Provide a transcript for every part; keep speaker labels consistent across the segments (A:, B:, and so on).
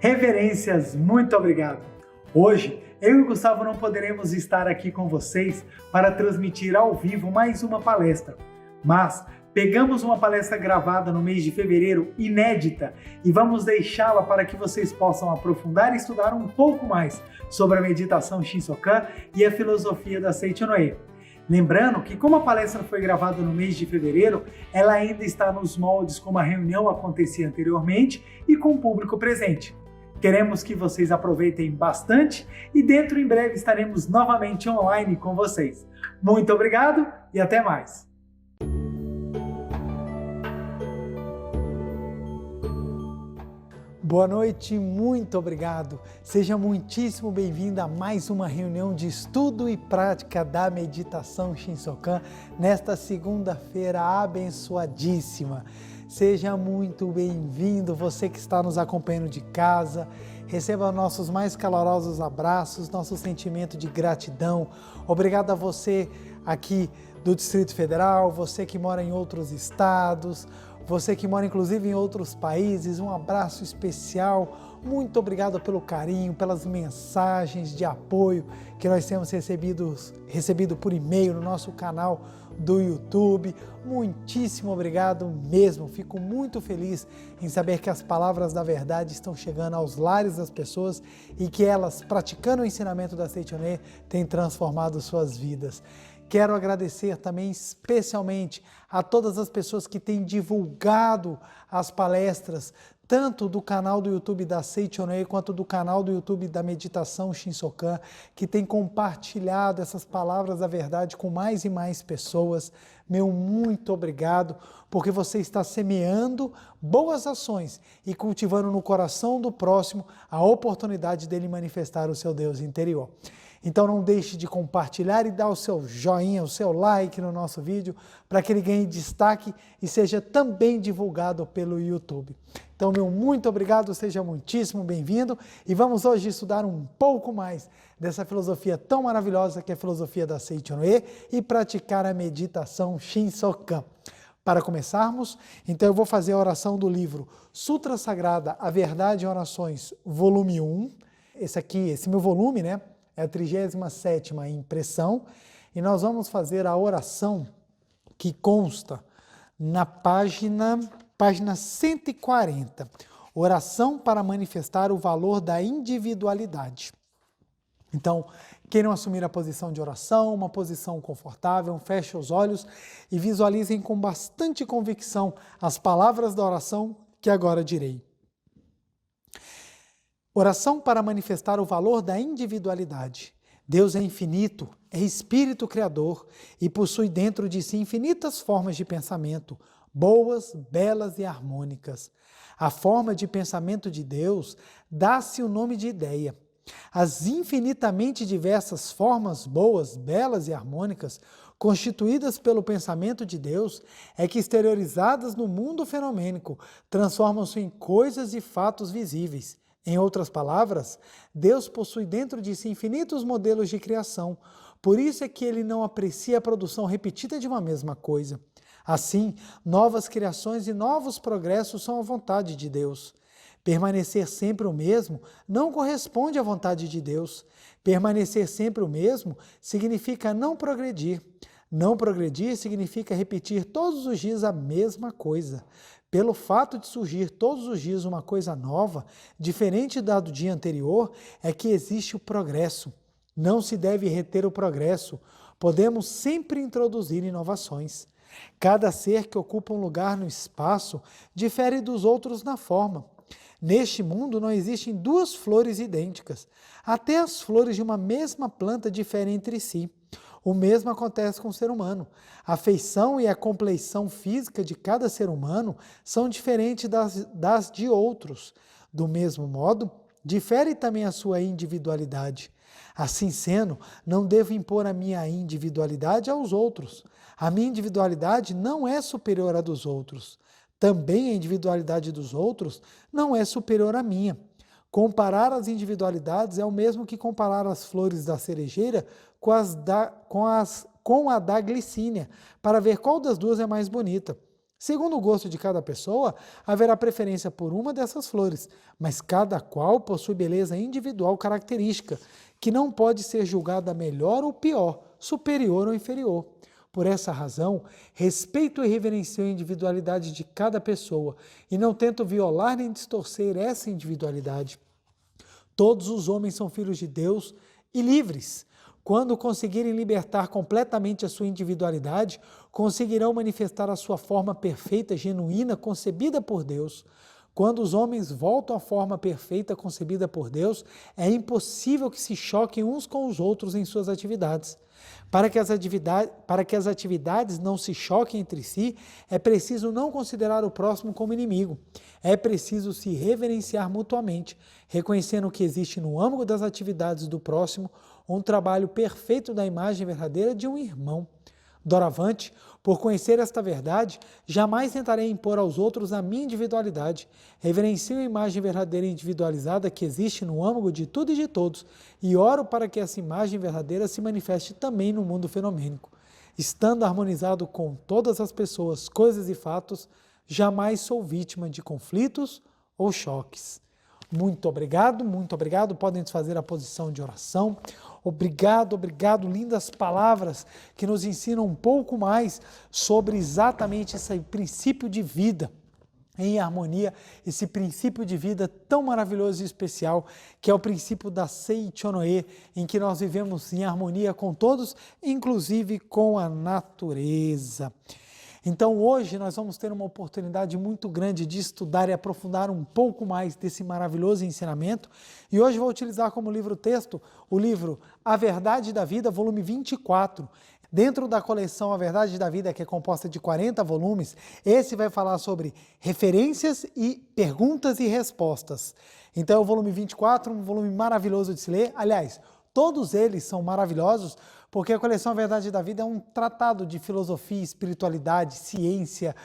A: Reverências, muito obrigado! Hoje, eu e o Gustavo não poderemos estar aqui com vocês para transmitir ao vivo mais uma palestra, mas pegamos uma palestra gravada no mês de fevereiro, inédita, e vamos deixá-la para que vocês possam aprofundar e estudar um pouco mais sobre a meditação Shinsokan e a filosofia da Seichonoye. Lembrando que, como a palestra foi gravada no mês de fevereiro, ela ainda está nos moldes como a reunião acontecia anteriormente e com o público presente. Queremos que vocês aproveitem bastante e dentro em breve estaremos novamente online com vocês. Muito obrigado e até mais! Boa noite, muito obrigado. Seja muitíssimo bem-vindo a mais uma reunião de estudo e prática da meditação Shinsokan nesta segunda-feira abençoadíssima. Seja muito bem-vindo, você que está nos acompanhando de casa. Receba nossos mais calorosos abraços, nosso sentimento de gratidão. Obrigado a você aqui do Distrito Federal, você que mora em outros estados, você que mora inclusive em outros países, um abraço especial. Muito obrigado pelo carinho, pelas mensagens de apoio que nós temos recebido por e-mail no nosso canal do YouTube. Muitíssimo obrigado mesmo. Fico muito feliz em saber que as palavras da verdade estão chegando aos lares das pessoas e que elas, praticando o ensinamento da Seichonoye, têm transformado suas vidas. Quero agradecer também especialmente a todas as pessoas que têm divulgado as palestras, tanto do canal do YouTube da Seichonoye quanto do canal do YouTube da Meditação Shinsokan, que têm compartilhado essas palavras da verdade com mais e mais pessoas. Meu muito obrigado, porque você está semeando boas ações e cultivando no coração do próximo a oportunidade dele manifestar o seu Deus interior. Então não deixe de compartilhar e dar o seu joinha, o seu like no nosso vídeo, para que ele ganhe destaque e seja também divulgado pelo YouTube. Então, meu muito obrigado, seja muitíssimo bem-vindo e vamos hoje estudar um pouco mais dessa filosofia tão maravilhosa que é a filosofia da Seichonoye e praticar a meditação Shinsokan. Para começarmos, então eu vou fazer a oração do livro Sutra Sagrada, A Verdade em Orações, volume 1. Esse meu volume, né? É a 37ª impressão, e nós vamos fazer a oração que consta na página 140, oração para manifestar o valor da individualidade. Então, queiram assumir a posição de oração, uma posição confortável, feche os olhos e visualizem com bastante convicção as palavras da oração que agora direi. Oração para manifestar o valor da individualidade. Deus é infinito, é espírito criador e possui dentro de si infinitas formas de pensamento, boas, belas e harmônicas. A forma de pensamento de Deus dá-se o nome de ideia. As infinitamente diversas formas boas, belas e harmônicas constituídas pelo pensamento de Deus é que, exteriorizadas no mundo fenomênico, transformam-se em coisas e fatos visíveis. Em outras palavras, Deus possui dentro de si infinitos modelos de criação, por isso é que ele não aprecia a produção repetida de uma mesma coisa. Assim, novas criações e novos progressos são a vontade de Deus. Permanecer sempre o mesmo não corresponde à vontade de Deus. Permanecer sempre o mesmo significa não progredir. Não progredir significa repetir todos os dias a mesma coisa. Pelo fato de surgir todos os dias uma coisa nova, diferente da do dia anterior, é que existe o progresso. Não se deve reter o progresso. Podemos sempre introduzir inovações. Cada ser que ocupa um lugar no espaço difere dos outros na forma. Neste mundo não existem duas flores idênticas. Até as flores de uma mesma planta diferem entre si. O mesmo acontece com o ser humano. A feição e a compleição física de cada ser humano são diferentes das de outros. Do mesmo modo, difere também a sua individualidade. Assim sendo, não devo impor a minha individualidade aos outros. A minha individualidade não é superior à dos outros. Também a individualidade dos outros não é superior à minha. Comparar as individualidades é o mesmo que comparar as flores da cerejeira com a da glicínia, para ver qual das duas é mais bonita. Segundo o gosto de cada pessoa, haverá preferência por uma dessas flores, mas cada qual possui beleza individual característica, que não pode ser julgada melhor ou pior, superior ou inferior. Por essa razão, respeito e reverencio a individualidade de cada pessoa e não tento violar nem distorcer essa individualidade. Todos os homens são filhos de Deus e livres. Quando conseguirem libertar completamente a sua individualidade, conseguirão manifestar a sua forma perfeita, genuína, concebida por Deus. Quando os homens voltam à forma perfeita concebida por Deus, é impossível que se choquem uns com os outros em suas atividades. Para que as atividades não se choquem entre si, é preciso não considerar o próximo como inimigo. É preciso se reverenciar mutuamente, reconhecendo que existe no âmago das atividades do próximo um trabalho perfeito da imagem verdadeira de um irmão. Doravante, por conhecer esta verdade, jamais tentarei impor aos outros a minha individualidade. Reverencio a imagem verdadeira e individualizada que existe no âmago de tudo e de todos, e oro para que essa imagem verdadeira se manifeste também no mundo fenomênico. Estando harmonizado com todas as pessoas, coisas e fatos, jamais sou vítima de conflitos ou choques. Muito obrigado. Podem fazer a posição de oração. Obrigado, lindas palavras que nos ensinam um pouco mais sobre exatamente esse princípio de vida em harmonia, esse princípio de vida tão maravilhoso e especial, que é o princípio da Seichonoe, em que nós vivemos em harmonia com todos, inclusive com a natureza. Então hoje nós vamos ter uma oportunidade muito grande de estudar e aprofundar um pouco mais desse maravilhoso ensinamento. E hoje vou utilizar como livro-texto o livro A Verdade da Vida, volume 24. Dentro da coleção A Verdade da Vida, que é composta de 40 volumes, esse vai falar sobre referências e perguntas e respostas. Então é o volume 24, um volume maravilhoso de se ler. Aliás, todos eles são maravilhosos, porque a coleção A Verdade da Vida é um tratado de filosofia, espiritualidade, ciência,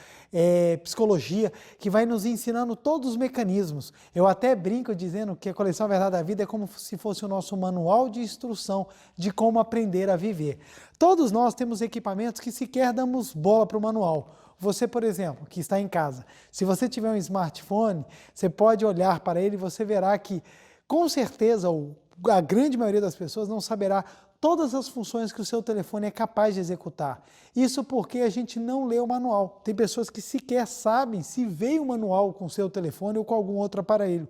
A: psicologia, que vai nos ensinando todos os mecanismos. Eu até brinco dizendo que a coleção A Verdade da Vida é como se fosse o nosso manual de instrução de como aprender a viver. Todos nós temos equipamentos que sequer damos bola para o manual. Você, por exemplo, que está em casa, se você tiver um smartphone, você pode olhar para ele e você verá que, com certeza, a grande maioria das pessoas não saberá todas as funções que o seu telefone é capaz de executar. Isso porque a gente não lê o manual. Tem pessoas que sequer sabem se veio o manual com o seu telefone ou com algum outro aparelho.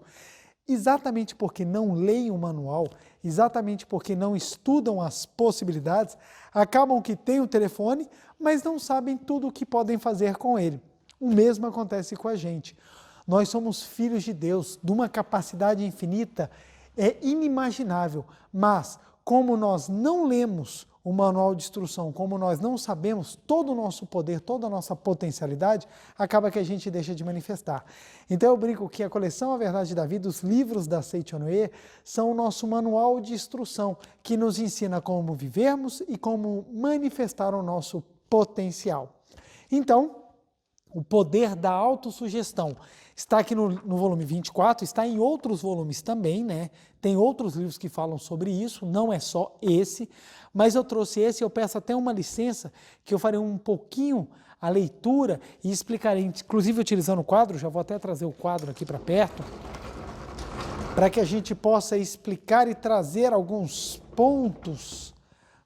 A: Exatamente porque não leem o manual, exatamente porque não estudam as possibilidades, acabam que têm o telefone, mas não sabem tudo o que podem fazer com ele. O mesmo acontece com a gente. Nós somos filhos de Deus, de uma capacidade infinita, inimaginável, mas como nós não lemos o manual de instrução, como nós não sabemos todo o nosso poder, toda a nossa potencialidade, acaba que a gente deixa de manifestar. Então eu brinco que a coleção A Verdade da Vida, os livros da Seichonoe, são o nosso manual de instrução, que nos ensina como vivermos e como manifestar o nosso potencial. Então, o poder da autossugestão está aqui no volume 24, está em outros volumes também, né? Tem outros livros que falam sobre isso, não é só esse, mas eu trouxe esse, eu peço até uma licença, que eu farei um pouquinho a leitura e explicarei, inclusive utilizando o quadro, já vou até trazer o quadro aqui para perto, para que a gente possa explicar e trazer alguns pontos,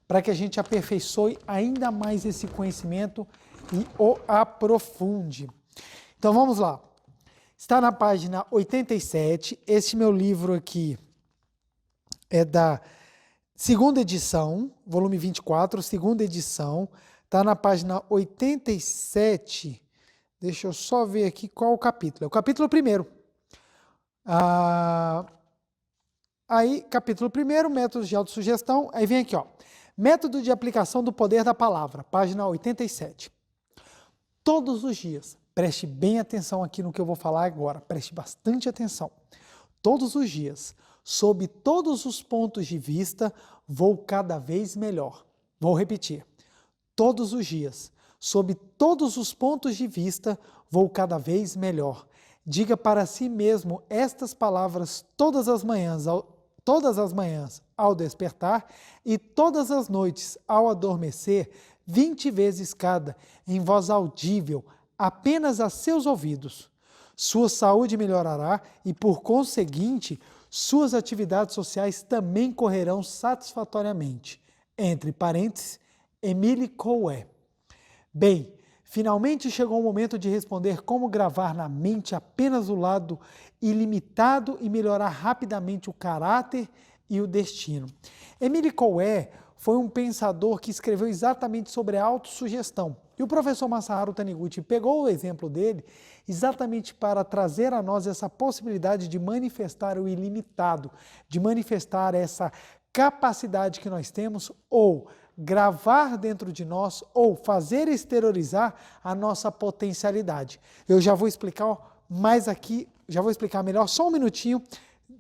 A: para que a gente aperfeiçoe ainda mais esse conhecimento e o aprofunde. Então vamos lá. Está na página 87, esse meu livro aqui é da segunda edição, volume 24, segunda edição, está na página 87, deixa eu só ver aqui qual o capítulo, é o capítulo 1º. Aí, capítulo 1º, métodos de autossugestão, aí vem aqui, ó, método de aplicação do poder da palavra, página 87. Todos os dias, preste bem atenção aqui no que eu vou falar agora, preste bastante atenção. Todos os dias, sob todos os pontos de vista, vou cada vez melhor. Vou repetir. Todos os dias, sob todos os pontos de vista, vou cada vez melhor. Diga para si mesmo estas palavras todas as manhãs ao despertar e todas as noites ao adormecer, 20 vezes cada, em voz audível, apenas a seus ouvidos. Sua saúde melhorará e, por conseguinte, suas atividades sociais também correrão satisfatoriamente. Entre parênteses, Emile Coué. Bem, finalmente chegou o momento de responder como gravar na mente apenas o lado ilimitado e melhorar rapidamente o caráter e o destino. Emile Coué foi um pensador que escreveu exatamente sobre a autossugestão. E o professor Masaharu Taniguchi pegou o exemplo dele exatamente para trazer a nós essa possibilidade de manifestar o ilimitado, de manifestar essa capacidade que nós temos ou gravar dentro de nós ou fazer exteriorizar a nossa potencialidade. Eu já vou explicar mais aqui, já vou explicar melhor, só um minutinho,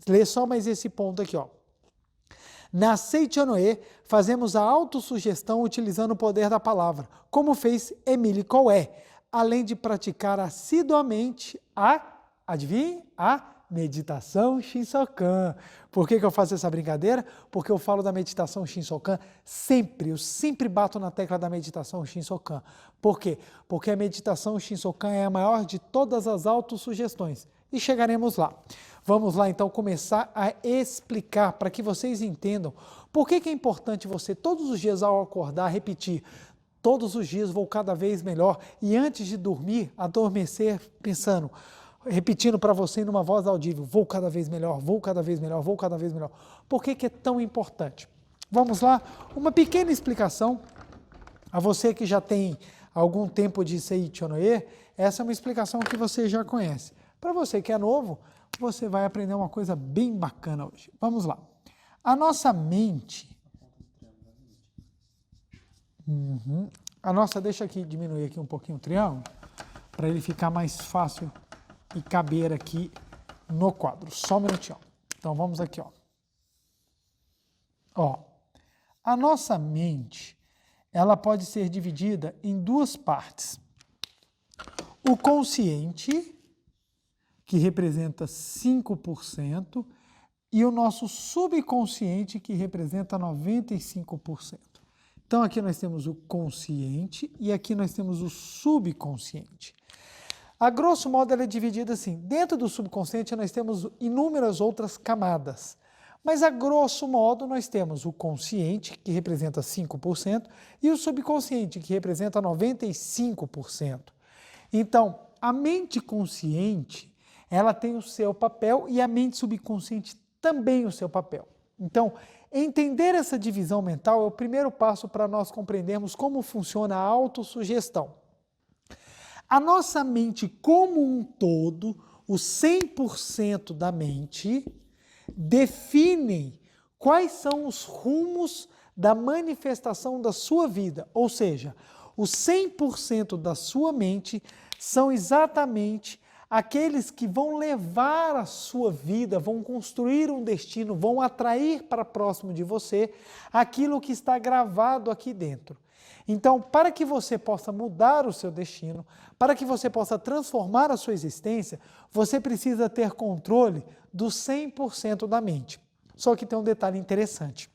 A: lê só mais esse ponto aqui, ó. Na Seichonoe, fazemos a autossugestão utilizando o poder da palavra, como fez Emile Coué, além de praticar assiduamente adivinhe, a meditação Shinsokan. Por que eu faço essa brincadeira? Porque eu falo da meditação Shinsokan eu sempre bato na tecla da meditação Shinsokan. Por quê? Porque a meditação Shinsokan é a maior de todas as autossugestões. E chegaremos lá. Vamos lá então começar a explicar para que vocês entendam por que é importante você todos os dias ao acordar repetir todos os dias vou cada vez melhor e antes de dormir, adormecer pensando, repetindo para você numa voz audível, vou cada vez melhor, vou cada vez melhor, vou cada vez melhor. Por que é tão importante? Vamos lá, uma pequena explicação a você que já tem algum tempo de Seichonoe, essa é uma explicação que você já conhece. Para você que é novo, você vai aprender uma coisa bem bacana hoje. Vamos lá. A nossa mente... deixa aqui diminuir aqui um pouquinho o triângulo, para ele ficar mais fácil e caber aqui no quadro. Só um minutinho. Então vamos aqui, ó. A nossa mente, ela pode ser dividida em duas partes. O consciente, que representa 5%, e o nosso subconsciente, que representa 95%. Então, aqui nós temos o consciente e aqui nós temos o subconsciente. A grosso modo, ela é dividida assim. Dentro do subconsciente, nós temos inúmeras outras camadas. Mas, a grosso modo, nós temos o consciente, que representa 5%, e o subconsciente, que representa 95%. Então, a mente consciente, ela tem o seu papel e a mente subconsciente também o seu papel. Então, entender essa divisão mental é o primeiro passo para nós compreendermos como funciona a autossugestão. A nossa mente como um todo, o 100% da mente, definem quais são os rumos da manifestação da sua vida, ou seja, os 100% da sua mente são exatamente aqueles que vão levar a sua vida, vão construir um destino, vão atrair para próximo de você aquilo que está gravado aqui dentro. Então, para que você possa mudar o seu destino, para que você possa transformar a sua existência, você precisa ter controle do 100% da mente. Só que tem um detalhe interessante.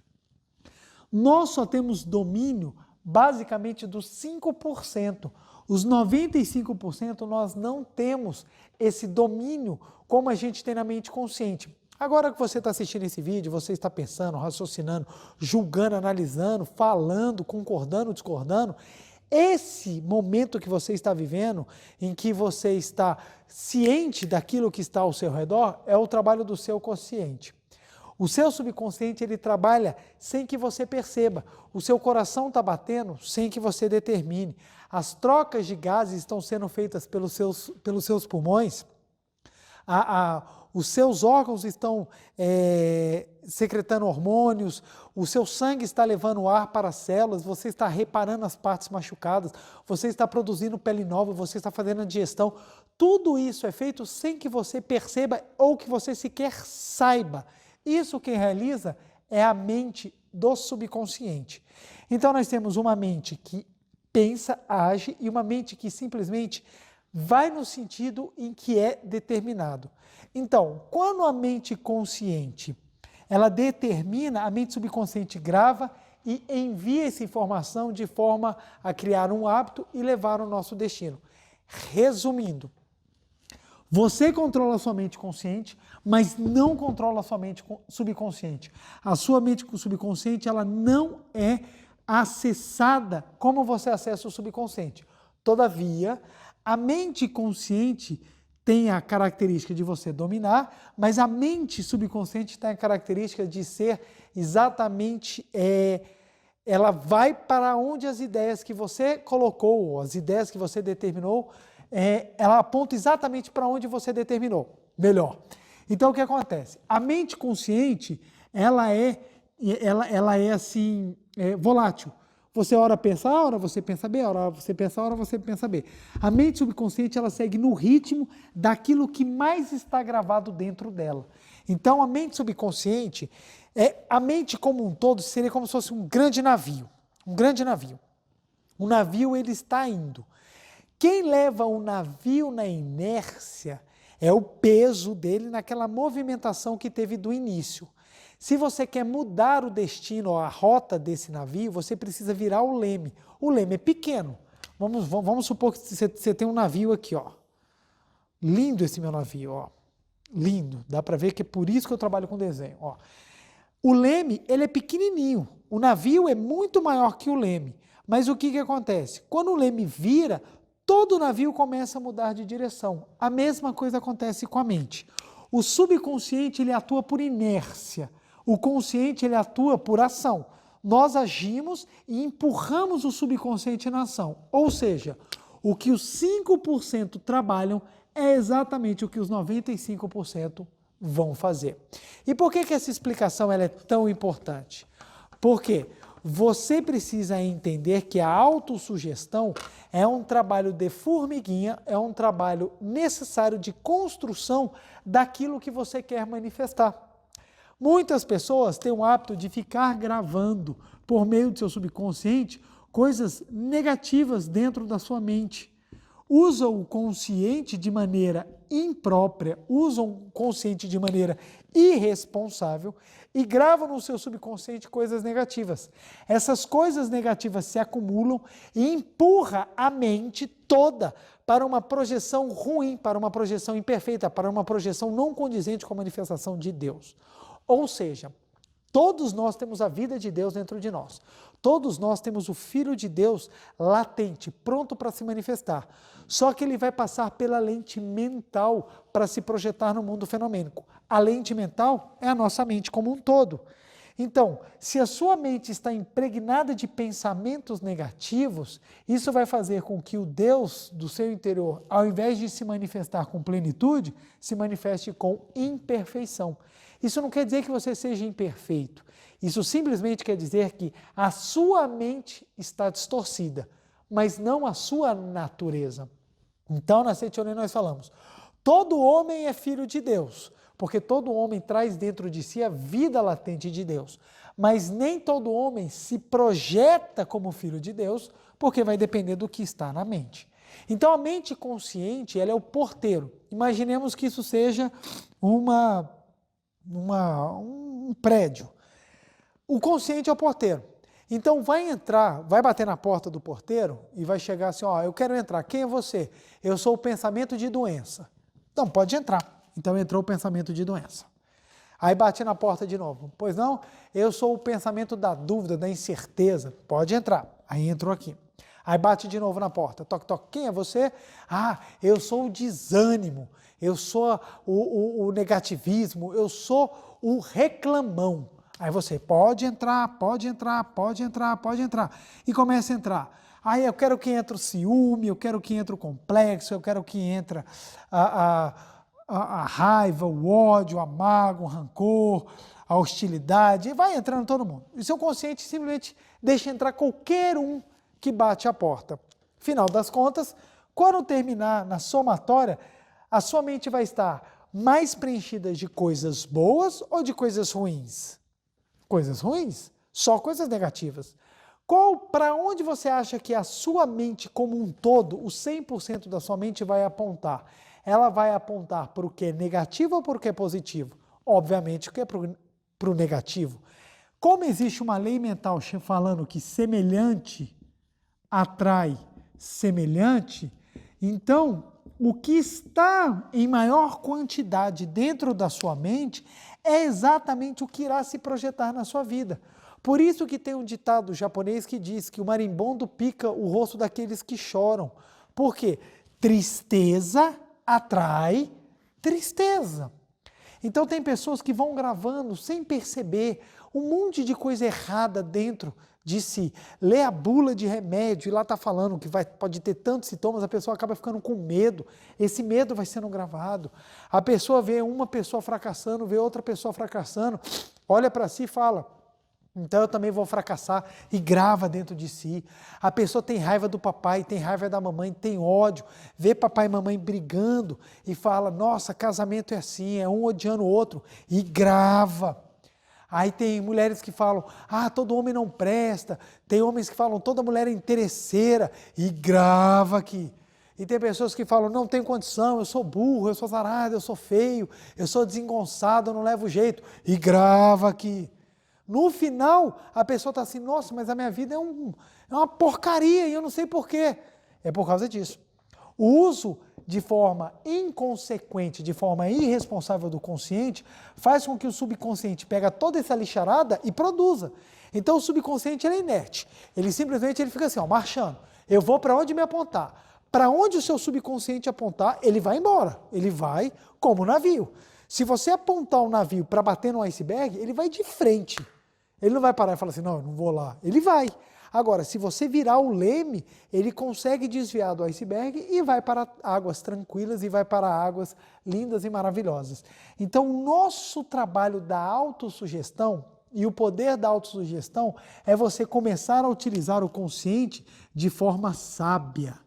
A: Nós só temos domínio basicamente dos 5%. Os 95% nós não temos esse domínio como a gente tem na mente consciente. Agora que você está assistindo esse vídeo, você está pensando, raciocinando, julgando, analisando, falando, concordando, discordando, esse momento que você está vivendo, em que você está ciente daquilo que está ao seu redor, é o trabalho do seu consciente. O seu subconsciente, ele trabalha sem que você perceba. O seu coração está batendo sem que você determine. As trocas de gases estão sendo feitas pelos seus pulmões. Os seus órgãos estão secretando hormônios, o seu sangue está levando ar para as células, você está reparando as partes machucadas, você está produzindo pele nova, você está fazendo a digestão. Tudo isso é feito sem que você perceba ou que você sequer saiba. Isso quem realiza é a mente do subconsciente. Então nós temos uma mente que pensa, age e uma mente que simplesmente vai no sentido em que é determinado. Então, quando a mente consciente, ela determina, a mente subconsciente grava e envia essa informação de forma a criar um hábito e levar o nosso destino. Resumindo, você controla a sua mente consciente, mas não controla a sua mente subconsciente. A sua mente subconsciente, ela não é acessada como você acessa o subconsciente. Todavia, a mente consciente tem a característica de você dominar, mas a mente subconsciente tem a característica de ser exatamente, ela vai para onde as ideias que você colocou, as ideias que você determinou, ela aponta exatamente para onde você determinou. Melhor. Então, o que acontece? A mente consciente, ela é assim, volátil. Você ora pensa A, ora você pensa B, ora você pensa A, ora você pensa B. A mente subconsciente, ela segue no ritmo daquilo que mais está gravado dentro dela. Então, a mente subconsciente, a mente como um todo seria como se fosse um grande navio. Um grande navio. O navio, ele está indo. Quem leva o navio na inércia é o peso dele naquela movimentação que teve do início. Se você quer mudar o destino, a rota desse navio, você precisa virar o leme. O leme é pequeno. Vamos supor que você tem um navio aqui, ó. Lindo esse meu navio, ó. Lindo. Dá para ver que é por isso que eu trabalho com desenho, ó. O leme, ele é pequenininho. O navio é muito maior que o leme. Mas o que acontece? Quando o leme vira, todo o navio começa a mudar de direção. A mesma coisa acontece com a mente. O subconsciente, ele atua por inércia. O consciente, ele atua por ação. Nós agimos e empurramos o subconsciente na ação. Ou seja, o que os 5% trabalham é exatamente o que os 95% vão fazer. E por que essa explicação ela é tão importante? Porque você precisa entender que a autossugestão é um trabalho de formiguinha, é um trabalho necessário de construção daquilo que você quer manifestar. Muitas pessoas têm o hábito de ficar gravando, por meio do seu subconsciente, coisas negativas dentro da sua mente. Usam o consciente de maneira imprópria, usam o consciente de maneira irresponsável e gravam no seu subconsciente coisas negativas. Essas coisas negativas se acumulam e empurra a mente toda para uma projeção ruim, para uma projeção imperfeita, para uma projeção não condizente com a manifestação de Deus. Ou seja, todos nós temos a vida de Deus dentro de nós. Todos nós temos o Filho de Deus latente, pronto para se manifestar. Só que ele vai passar pela lente mental para se projetar no mundo fenomênico. A lente mental é a nossa mente como um todo. Então, se a sua mente está impregnada de pensamentos negativos, isso vai fazer com que o Deus do seu interior, ao invés de se manifestar com plenitude, se manifeste com imperfeição. Isso não quer dizer que você seja imperfeito. Isso simplesmente quer dizer que a sua mente está distorcida, mas não a sua natureza. Então, na Sete Orei nós falamos, todo homem é filho de Deus, porque todo homem traz dentro de si a vida latente de Deus. Mas nem todo homem se projeta como filho de Deus, porque vai depender do que está na mente. Então, a mente consciente, ela é o porteiro. Imaginemos que isso seja um prédio. O consciente é o porteiro. Então vai entrar, vai bater na porta do porteiro e vai chegar assim, ó, eu quero entrar, quem é você? Eu sou o pensamento de doença. Então pode entrar. Então entrou o pensamento de doença. Aí bate na porta de novo. Pois não, eu sou o pensamento da dúvida, da incerteza. Pode entrar. Aí entrou aqui. Aí bate de novo na porta. Toque, toque. Quem é você? Ah, eu sou o desânimo. Eu sou o negativismo. Eu sou o reclamão. Aí você pode entrar, pode entrar, pode entrar, pode entrar. E começa a entrar. Aí eu quero que entre o ciúme, eu quero que entre o complexo, eu quero que entre a raiva, o ódio, a mágoa, o rancor, a hostilidade. E vai entrando todo mundo. E seu consciente simplesmente deixa entrar qualquer um que bate a porta. Final das contas, quando terminar na somatória, a sua mente vai estar mais preenchida de coisas boas ou de coisas ruins? Coisas ruins? Só coisas negativas. Para onde você acha que a sua mente como um todo, o 100% da sua mente vai apontar? Ela vai apontar para o que é negativo ou para o que é positivo? Obviamente, o que é para o negativo. Como existe uma lei mental falando que semelhante atrai semelhante, Então, o que está em maior quantidade dentro da sua mente é exatamente o que irá se projetar na sua vida. Por isso que tem um ditado japonês que diz que o marimbondo pica o rosto daqueles que choram. Por quê? Tristeza atrai tristeza. Então tem pessoas que vão gravando sem perceber um monte de coisa errada dentro de si. Lê a bula de remédio e lá está falando que pode ter tantos sintomas, a pessoa acaba ficando com medo. Esse medo vai sendo gravado. A pessoa vê uma pessoa fracassando, vê outra pessoa fracassando, olha para si e fala, então eu também vou fracassar, e grava dentro de si. A pessoa tem raiva do papai, tem raiva da mamãe, tem ódio, vê papai e mamãe brigando e fala, nossa, casamento é assim, é um odiando o outro, e grava. Aí tem mulheres que falam, todo homem não presta, tem homens que falam, toda mulher é interesseira, e grava aqui. E tem pessoas que falam, não tenho condição, eu sou burro, eu sou azarado, eu sou feio, eu sou desengonçado, eu não levo jeito, e grava aqui. No final, a pessoa está assim, nossa, mas a minha vida é uma porcaria e eu não sei porquê. É por causa disso. O uso de forma inconsequente, de forma irresponsável do consciente, faz com que o subconsciente pega toda essa lixarada e produza. Então o subconsciente é inerte. Ele simplesmente fica assim, marchando. Eu vou para onde me apontar. Para onde o seu subconsciente apontar, ele vai embora. Ele vai como um navio. Se você apontar um navio para bater no iceberg, ele vai de frente. Ele não vai parar e falar assim, não, eu não vou lá. Ele vai. Agora, se você virar o leme, ele consegue desviar do iceberg e vai para águas tranquilas e vai para águas lindas e maravilhosas. Então, o nosso trabalho da autossugestão e o poder da autossugestão é você começar a utilizar o consciente de forma sábia.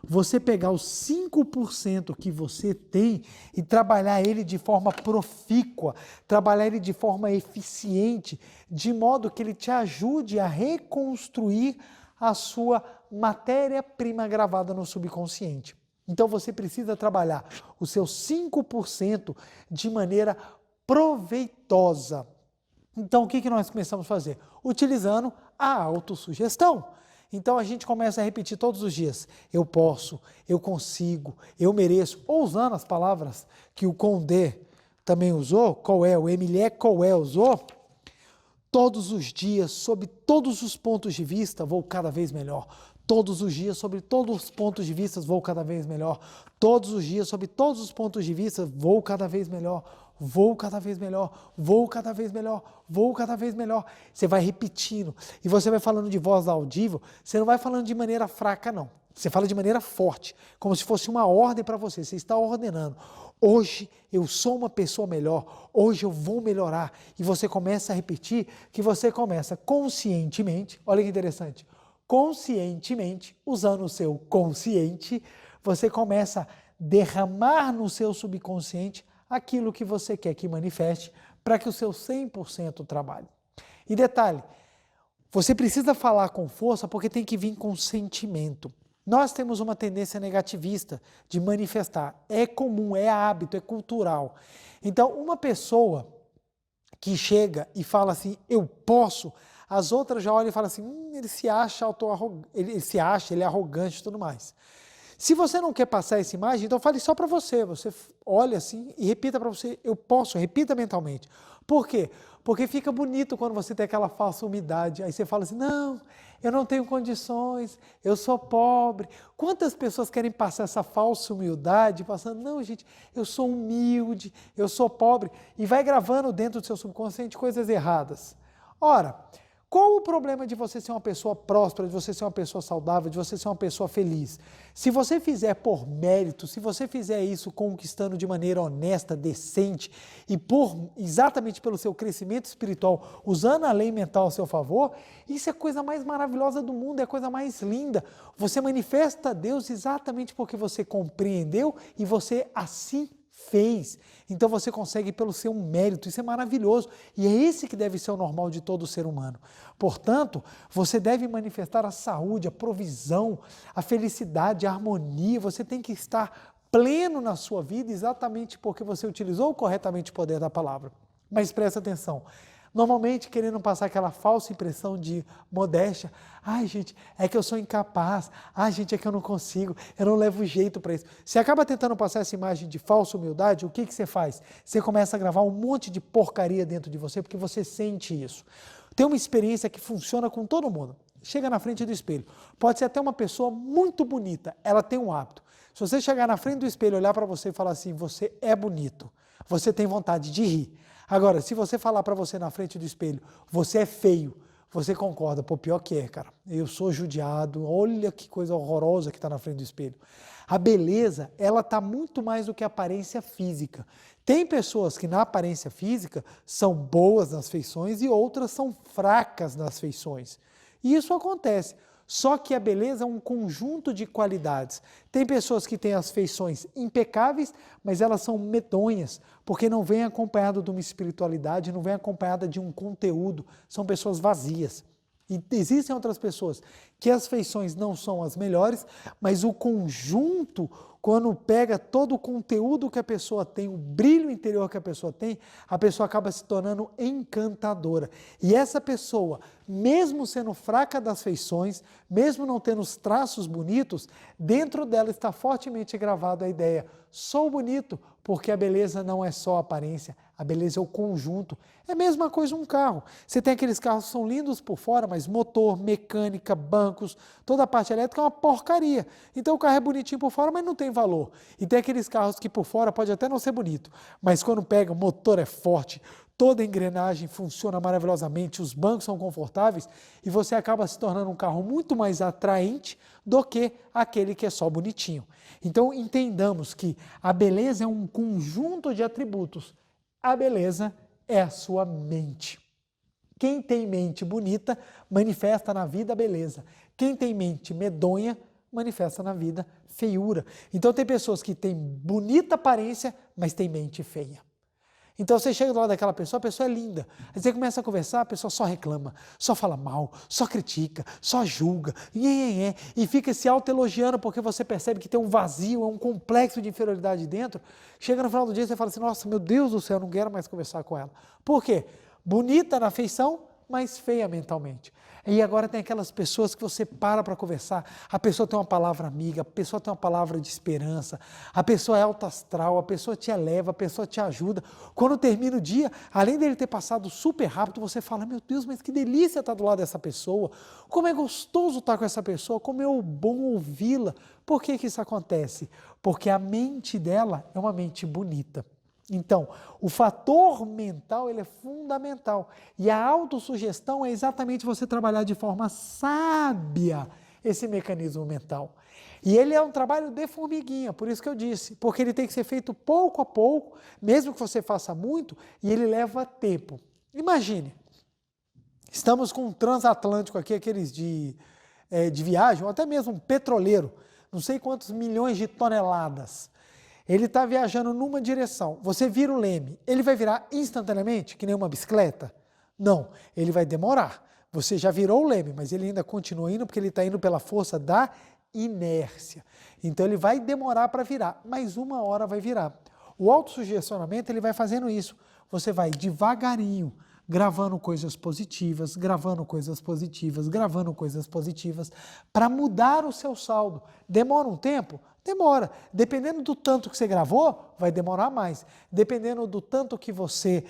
A: Você pegar os 5% que você tem e trabalhar ele de forma profícua, trabalhar ele de forma eficiente, de modo que ele te ajude a reconstruir a sua matéria-prima gravada no subconsciente. Então você precisa trabalhar os seus 5% de maneira proveitosa. Então o que nós começamos a fazer? Utilizando a autossugestão. Então a gente começa a repetir todos os dias, eu posso, eu consigo, eu mereço, ou usando as palavras que o Condé também usou, o Émile Coué usou, todos os dias, sob todos os pontos de vista, vou cada vez melhor. Todos os dias, sobre todos os pontos de vista, vou cada vez melhor. Todos os dias, sobre todos os pontos de vista, vou cada vez melhor. Vou cada vez melhor, vou cada vez melhor, vou cada vez melhor. Você vai repetindo e você vai falando de voz audível, você não vai falando de maneira fraca não. Você fala de maneira forte, como se fosse uma ordem para você, você está ordenando. Hoje eu sou uma pessoa melhor, hoje eu vou melhorar. E você começa a repetir que você começa conscientemente, olha que interessante, conscientemente, usando o seu consciente, você começa a derramar no seu subconsciente aquilo que você quer que manifeste para que o seu 100% trabalhe. E detalhe, você precisa falar com força porque tem que vir com sentimento. Nós temos uma tendência negativista de manifestar. É comum, é hábito, é cultural. Então, uma pessoa que chega e fala assim, eu posso, as outras já olham e falam assim, ele se acha ele é arrogante e tudo mais. Se você não quer passar essa imagem, então fale só para você. Você olha assim e repita para você, eu posso, repita mentalmente. Por quê? Porque fica bonito quando você tem aquela falsa humildade. Aí você fala assim, não, eu não tenho condições, eu sou pobre. Quantas pessoas querem passar essa falsa humildade, passando, não gente, eu sou humilde, eu sou pobre. E vai gravando dentro do seu subconsciente coisas erradas. Ora, qual o problema de você ser uma pessoa próspera, de você ser uma pessoa saudável, de você ser uma pessoa feliz? Se você fizer por mérito, se você fizer isso conquistando de maneira honesta, decente e exatamente pelo seu crescimento espiritual, usando a lei mental a seu favor, isso é a coisa mais maravilhosa do mundo, é a coisa mais linda. Você manifesta a Deus exatamente porque você compreendeu e você assim fez. Então você consegue pelo seu mérito, isso é maravilhoso e é esse que deve ser o normal de todo ser humano. Portanto, você deve manifestar a saúde, a provisão, a felicidade, a harmonia, você tem que estar pleno na sua vida exatamente porque você utilizou corretamente o poder da palavra. Mas presta atenção, Normalmente querendo passar aquela falsa impressão de modéstia. Ai, gente, é que eu sou incapaz. Ai, gente, é que eu não consigo. Eu não levo jeito para isso. Você acaba tentando passar essa imagem de falsa humildade, o que você faz? Você começa a gravar um monte de porcaria dentro de você porque você sente isso. Tem uma experiência que funciona com todo mundo. Chega na frente do espelho. Pode ser até uma pessoa muito bonita, ela tem um hábito. Se você chegar na frente do espelho, olhar para você e falar assim, você é bonito, você tem vontade de rir. Agora, se você falar para você na frente do espelho, você é feio, você concorda, pô, pior que é, cara. Eu sou judiado, olha que coisa horrorosa que está na frente do espelho. A beleza, ela está muito mais do que a aparência física. Tem pessoas que na aparência física são boas nas feições e outras são fracas nas feições. E isso acontece. Só que a beleza é um conjunto de qualidades. Tem pessoas que têm as feições impecáveis, mas elas são medonhas, porque não vem acompanhado de uma espiritualidade, não vem acompanhada de um conteúdo, são pessoas vazias. E existem outras pessoas que as feições não são as melhores, mas o conjunto, quando pega todo o conteúdo que a pessoa tem, o brilho interior que a pessoa acaba se tornando encantadora. E essa pessoa, mesmo sendo fraca das feições, mesmo não tendo os traços bonitos, dentro dela está fortemente gravada a ideia, sou bonito, porque a beleza não é só a aparência, a beleza é o conjunto. É a mesma coisa um carro. Você tem aqueles carros que são lindos por fora, mas motor, mecânica, bancos, toda a parte elétrica é uma porcaria. Então o carro é bonitinho por fora, mas não tem valor. E tem aqueles carros que por fora pode até não ser bonito, mas quando pega, o motor é forte, toda a engrenagem funciona maravilhosamente, os bancos são confortáveis e você acaba se tornando um carro muito mais atraente do que aquele que é só bonitinho. Então entendamos que a beleza é um conjunto de atributos. A beleza é a sua mente. Quem tem mente bonita manifesta na vida a beleza. Quem tem mente medonha manifesta na vida feiura. Então tem pessoas que têm bonita aparência, mas têm mente feia. Então você chega do lado daquela pessoa, a pessoa é linda. Aí você começa a conversar, a pessoa só reclama, só fala mal, só critica, só julga, e fica se autoelogiando porque você percebe que tem um vazio, um complexo de inferioridade dentro. Chega no final do dia e você fala assim, nossa, meu Deus do céu, eu não quero mais conversar com ela. Por quê? Bonita na feição, mas feia mentalmente. E agora tem aquelas pessoas que você para conversar, a pessoa tem uma palavra amiga, a pessoa tem uma palavra de esperança, a pessoa é alto astral, a pessoa te eleva, a pessoa te ajuda. Quando termina o dia, além dele ter passado super rápido, você fala, meu Deus, mas que delícia estar do lado dessa pessoa, como é gostoso estar com essa pessoa, como é bom ouvi-la. Por que isso acontece? Porque a mente dela é uma mente bonita. Então, o fator mental ele é fundamental e a autossugestão é exatamente você trabalhar de forma sábia esse mecanismo mental. E ele é um trabalho de formiguinha, por isso que eu disse, porque ele tem que ser feito pouco a pouco, mesmo que você faça muito, e ele leva tempo. Imagine, estamos com um transatlântico aqui, aqueles de viagem, ou até mesmo um petroleiro, não sei quantos milhões de toneladas. Ele está viajando numa direção, você vira o leme, ele vai virar instantaneamente, que nem uma bicicleta? Não, ele vai demorar. Você já virou o leme, mas ele ainda continua indo porque ele está indo pela força da inércia. Então ele vai demorar para virar, mas uma hora vai virar. O autossugestionamento ele vai fazendo isso. Você vai devagarinho, gravando coisas positivas, gravando coisas positivas, gravando coisas positivas, para mudar o seu saldo. Demora um tempo? Demora. Dependendo do tanto que você gravou, vai demorar mais. Dependendo do tanto que você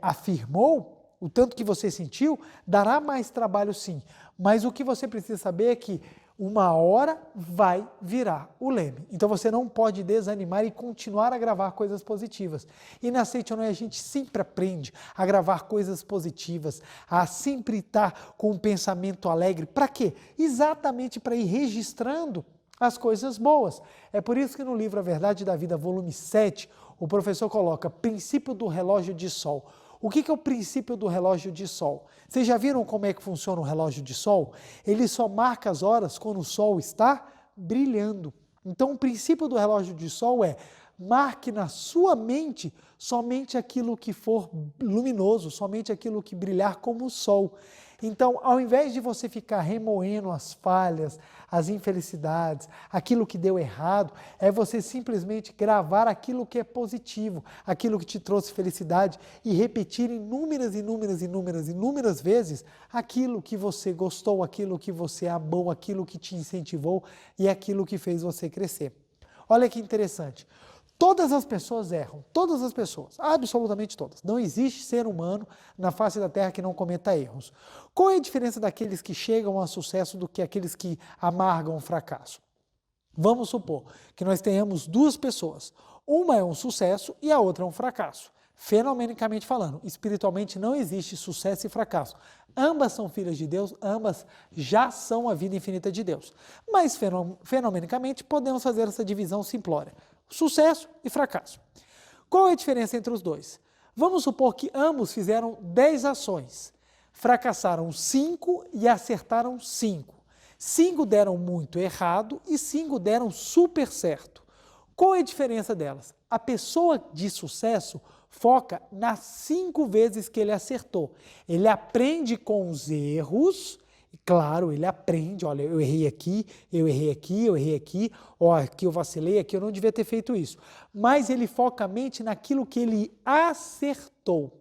A: afirmou, o tanto que você sentiu, dará mais trabalho sim. Mas o que você precisa saber é que uma hora vai virar o leme. Então você não pode desanimar e continuar a gravar coisas positivas. E na Aceite ou Não, a gente sempre aprende a gravar coisas positivas, a sempre estar com um pensamento alegre. Para quê? Exatamente para ir registrando as coisas boas. É por isso que no livro A Verdade da Vida, volume 7, o professor coloca princípio do relógio de sol. O que é o princípio do relógio de sol? Vocês já viram como é que funciona o relógio de sol? Ele só marca as horas quando o sol está brilhando. Então o princípio do relógio de sol é, marque na sua mente somente aquilo que for luminoso, somente aquilo que brilhar como o sol. Então, ao invés de você ficar remoendo as falhas, as infelicidades, aquilo que deu errado, é você simplesmente gravar aquilo que é positivo, aquilo que te trouxe felicidade e repetir inúmeras vezes aquilo que você gostou, aquilo que você amou, aquilo que te incentivou e aquilo que fez você crescer. Olha que interessante. Todas as pessoas erram, todas as pessoas, absolutamente todas. Não existe ser humano na face da terra que não cometa erros. Qual é a diferença daqueles que chegam a sucesso do que aqueles que amargam o fracasso? Vamos supor que nós tenhamos duas pessoas. Uma é um sucesso e a outra é um fracasso. Fenomenicamente falando, espiritualmente não existe sucesso e fracasso. Ambas são filhas de Deus, ambas já são a vida infinita de Deus. Mas fenomenicamente podemos fazer essa divisão simplória. Sucesso e fracasso. Qual é a diferença entre os dois? Vamos supor que ambos fizeram 10 ações. Fracassaram 5 e acertaram 5. 5 deram muito errado e 5 deram super certo. Qual é a diferença delas? A pessoa de sucesso foca nas 5 vezes que ele acertou. Ele aprende com os erros. Claro, ele aprende, olha, eu errei aqui, ó, aqui eu vacilei, aqui eu não devia ter feito isso. Mas ele foca a mente naquilo que ele acertou.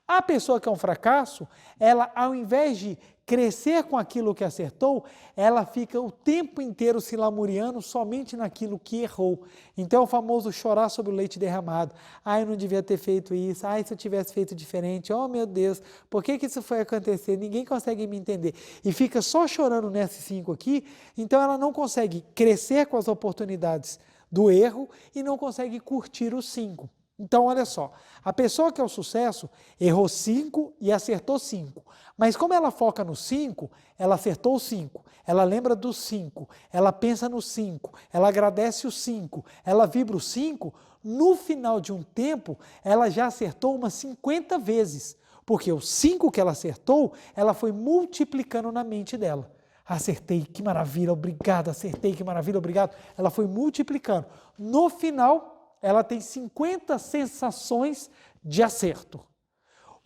A: A pessoa que é um fracasso, ela ao invés de crescer com aquilo que acertou, ela fica o tempo inteiro se lamuriando somente naquilo que errou. Então é o famoso chorar sobre o leite derramado. Eu não devia ter feito isso. Se eu tivesse feito diferente. Oh, meu Deus, por que isso foi acontecer? Ninguém consegue me entender. E fica só chorando nesses 5 aqui, então ela não consegue crescer com as oportunidades do erro e não consegue curtir os 5. Então, olha só, a pessoa que é o sucesso errou 5 e acertou 5. Mas como ela foca no 5, ela acertou os 5, ela lembra dos 5, ela pensa no 5, ela agradece os 5, ela vibra os 5, no final de um tempo, ela já acertou umas 50 vezes. Porque os 5 que ela acertou, ela foi multiplicando na mente dela. Acertei, que maravilha, obrigado, acertei, que maravilha, obrigado. Ela foi multiplicando. No final, ela tem 50 sensações de acerto.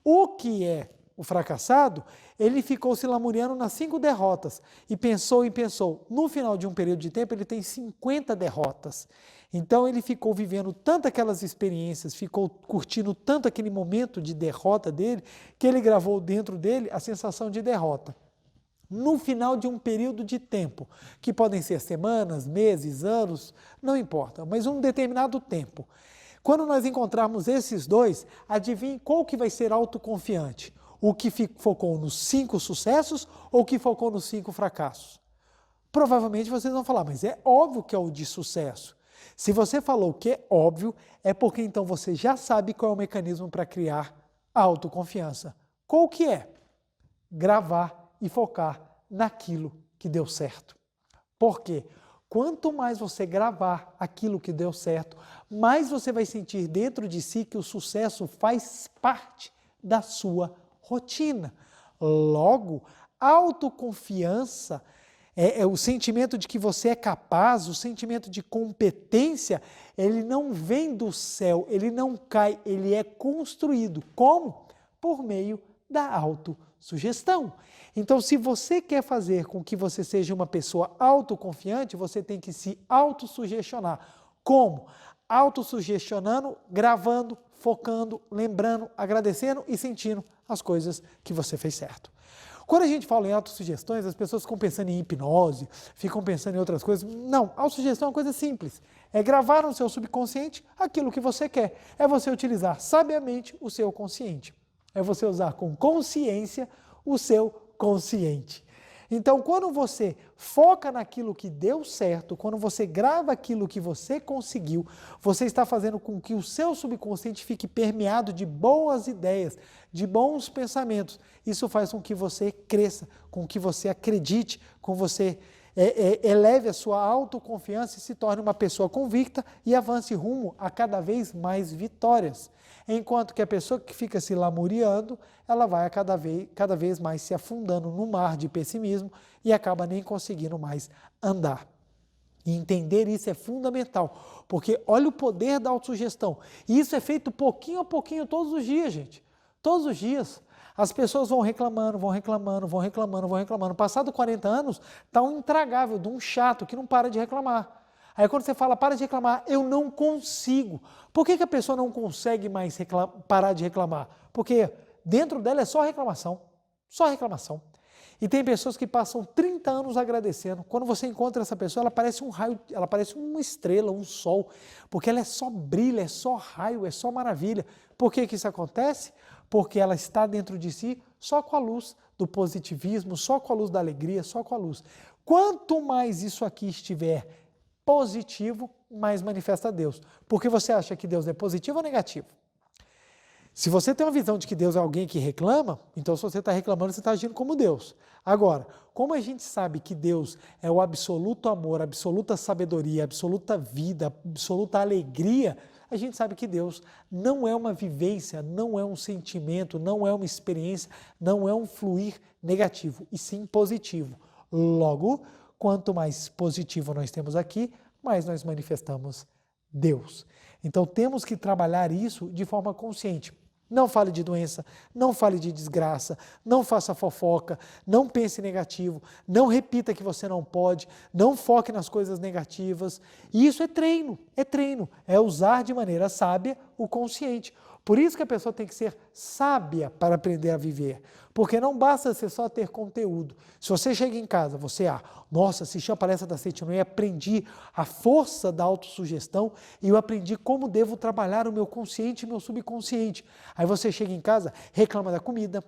A: O que é o fracassado, ele ficou se lamuriando nas 5 derrotas e pensou. No final de um período de tempo, ele tem 50 derrotas. Então, ele ficou vivendo tanto aquelas experiências, ficou curtindo tanto aquele momento de derrota dele, que ele gravou dentro dele a sensação de derrota. No final de um período de tempo, que podem ser semanas, meses, anos, não importa, mas um determinado tempo. Quando nós encontrarmos esses dois, adivinhe qual que vai ser autoconfiante? O que focou nos 5 sucessos ou o que focou nos 5 fracassos? Provavelmente vocês vão falar, mas é óbvio que é o de sucesso. Se você falou que é óbvio, é porque então você já sabe qual é o mecanismo para criar a autoconfiança. Qual que é? Gravar e focar naquilo que deu certo. Por quê? Quanto mais você gravar aquilo que deu certo, mais você vai sentir dentro de si que o sucesso faz parte da sua rotina. Logo, autoconfiança é o sentimento de que você é capaz, o sentimento de competência, ele não vem do céu, ele não cai, ele é construído. Como? Por meio da autossugestão. Então, se você quer fazer com que você seja uma pessoa autoconfiante, você tem que se autossugestionar. Como? Autossugestionando, gravando, focando, lembrando, agradecendo e sentindo as coisas que você fez certo. Quando a gente fala em autossugestões, as pessoas ficam pensando em hipnose, ficam pensando em outras coisas. Não, autossugestão é uma coisa simples. É gravar no seu subconsciente aquilo que você quer. É você utilizar sabiamente o seu consciente. É você usar com consciência o seu consciente. Então, quando você foca naquilo que deu certo, quando você grava aquilo que você conseguiu, você está fazendo com que o seu subconsciente fique permeado de boas ideias, de bons pensamentos. Isso faz com que você cresça, com que você acredite, com que você eleve a sua autoconfiança e se torne uma pessoa convicta e avance rumo a cada vez mais vitórias. Enquanto que a pessoa que fica se lamuriando, ela vai cada vez mais se afundando no mar de pessimismo e acaba nem conseguindo mais andar. E entender isso é fundamental, porque olha o poder da autossugestão. E isso é feito pouquinho a pouquinho todos os dias, gente. Todos os dias. As pessoas vão reclamando, vão reclamando, vão reclamando, vão reclamando. Passado 40 anos, está um intragável, de um chato que não para de reclamar. Aí quando você fala, para de reclamar, eu não consigo. Por que a pessoa não consegue mais parar de reclamar? Porque dentro dela é só reclamação. Só reclamação. E tem pessoas que passam 30 anos agradecendo. Quando você encontra essa pessoa, ela parece um raio, ela parece uma estrela, um sol, porque ela é só brilho, é só raio, é só maravilha. Por que isso acontece? Porque ela está dentro de si só com a luz do positivismo, só com a luz da alegria, só com a luz. Quanto mais isso aqui estiver positivo, mais manifesta Deus. Porque você acha que Deus é positivo ou negativo? Se você tem uma visão de que Deus é alguém que reclama, então se você está reclamando, você está agindo como Deus. Agora, como a gente sabe que Deus é o absoluto amor, a absoluta sabedoria, a absoluta vida, a absoluta alegria, a gente sabe que Deus não é uma vivência, não é um sentimento, não é uma experiência, não é um fluir negativo, e sim positivo. Logo, quanto mais positivo nós temos aqui, mais nós manifestamos Deus. Então temos que trabalhar isso de forma consciente. Não fale de doença, não fale de desgraça, não faça fofoca, não pense negativo, não repita que você não pode, não foque nas coisas negativas. Isso é treino, é usar de maneira sábia o consciente. Por isso que a pessoa tem que ser sábia para aprender a viver. Porque não basta você só ter conteúdo. Se você chega em casa, nossa, assisti a palestra da Seiichi Noe e aprendi a força da autossugestão e eu aprendi como devo trabalhar o meu consciente e meu subconsciente. Aí você chega em casa, reclama da comida,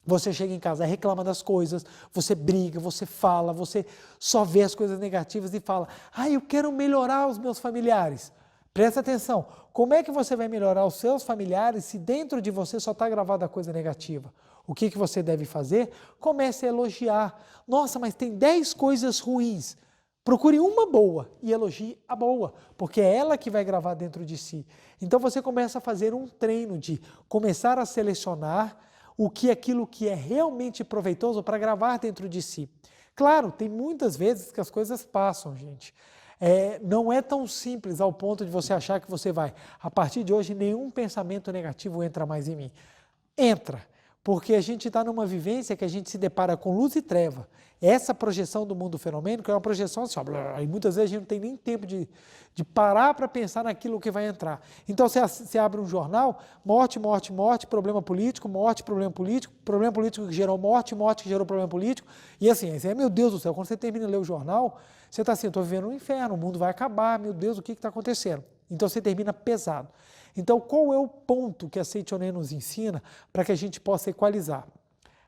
A: você chega em casa, reclama das coisas, você briga, você fala, você só vê as coisas negativas e fala, eu quero melhorar os meus familiares. Presta atenção, como é que você vai melhorar os seus familiares se dentro de você só está gravada a coisa negativa? O que você deve fazer? Comece a elogiar. Nossa, mas tem 10 coisas ruins. Procure uma boa e elogie a boa, porque é ela que vai gravar dentro de si. Então você começa a fazer um treino de começar a selecionar aquilo que é realmente proveitoso para gravar dentro de si. Claro, tem muitas vezes que as coisas passam, gente. Não é tão simples ao ponto de você achar que você vai, a partir de hoje, nenhum pensamento negativo entra mais em mim. Entra, porque a gente está numa vivência que a gente se depara com luz e treva. Essa projeção do mundo fenomênico é uma projeção assim, e muitas vezes a gente não tem nem tempo de parar para pensar naquilo que vai entrar. Então você abre um jornal, morte, morte, morte, problema político problema político que gerou morte, morte que gerou problema político, e assim, meu Deus do céu, quando você termina de ler o jornal, você está assim, eu estou vivendo um inferno, o mundo vai acabar, meu Deus, o que está acontecendo? Então você termina pesado. Então qual é o ponto que a Seiichi Noe nos ensina para que a gente possa equalizar?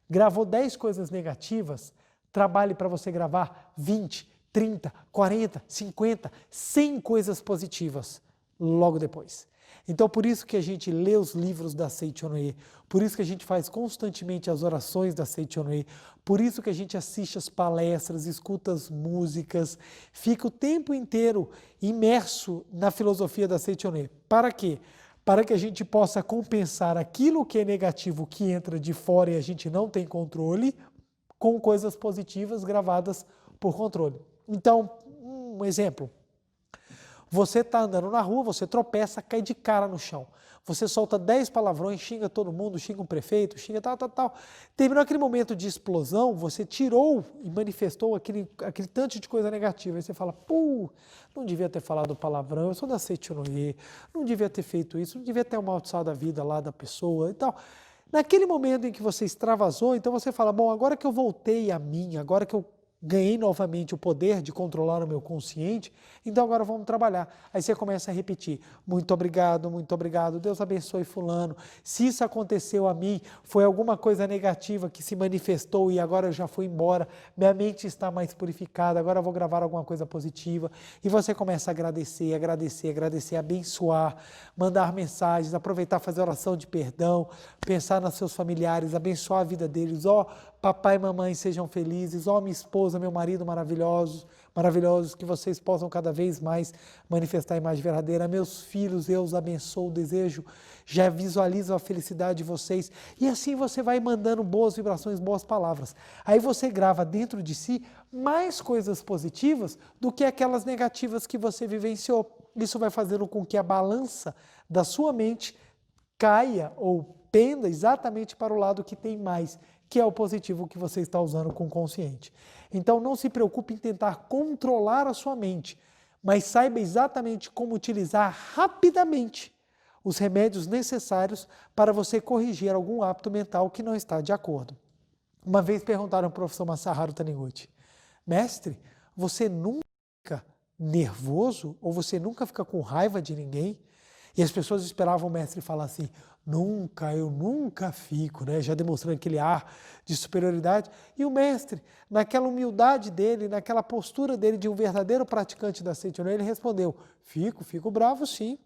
A: Gravou 10 coisas negativas, trabalhe para você gravar 20, 30, 40, 50, 100 coisas positivas logo depois. Então por isso que a gente lê os livros da Seiichi Noe, por isso que a gente faz constantemente as orações da Seiichi Noe, por isso que a gente assiste as palestras, escuta as músicas, fica o tempo inteiro imerso na filosofia da Seiichi Noe. Para quê? Para que a gente possa compensar aquilo que é negativo que entra de fora e a gente não tem controle, com coisas positivas gravadas por controle. Então, um exemplo. Você está andando na rua, você tropeça, cai de cara no chão. Você solta 10 palavrões, xinga todo mundo, xinga o prefeito, xinga tal. Terminou aquele momento de explosão, você tirou e manifestou aquele tanto de coisa negativa. Aí você fala, não devia ter falado palavrão, eu sou da Seiichi Noe, não devia ter feito isso, não devia ter amaldiçoado a vida lá da pessoa e tal. Naquele momento em que você extravasou, então você fala, agora que eu voltei a mim, agora que eu ganhei novamente o poder de controlar o meu consciente, então agora vamos trabalhar. Aí você começa a repetir, muito obrigado, Deus abençoe fulano. Se isso aconteceu a mim, foi alguma coisa negativa que se manifestou e agora eu já fui embora, minha mente está mais purificada, agora eu vou gravar alguma coisa positiva. E você começa a agradecer, abençoar, mandar mensagens, aproveitar, fazer oração de perdão, pensar nos seus familiares, abençoar a vida deles. papai e mamãe sejam felizes, ó minha esposa, meu marido maravilhosos, que vocês possam cada vez mais manifestar a imagem verdadeira. Meus filhos, eu os abençoo, desejo, já visualizo a felicidade de vocês. E assim você vai mandando boas vibrações, boas palavras. Aí você grava dentro de si mais coisas positivas do que aquelas negativas que você vivenciou. Isso vai fazendo com que a balança da sua mente caia ou penda exatamente para o lado que tem mais, que é o positivo que você está usando com o consciente. Então não se preocupe em tentar controlar a sua mente, mas saiba exatamente como utilizar rapidamente os remédios necessários para você corrigir algum hábito mental que não está de acordo. Uma vez perguntaram ao professor Masaharu Taniguchi, mestre, você nunca fica nervoso ou você nunca fica com raiva de ninguém? E as pessoas esperavam o mestre falar assim, eu nunca fico, né? Já demonstrando aquele ar de superioridade. E o mestre, naquela humildade dele, naquela postura dele de um verdadeiro praticante da Seichono, ele respondeu, fico bravo sim.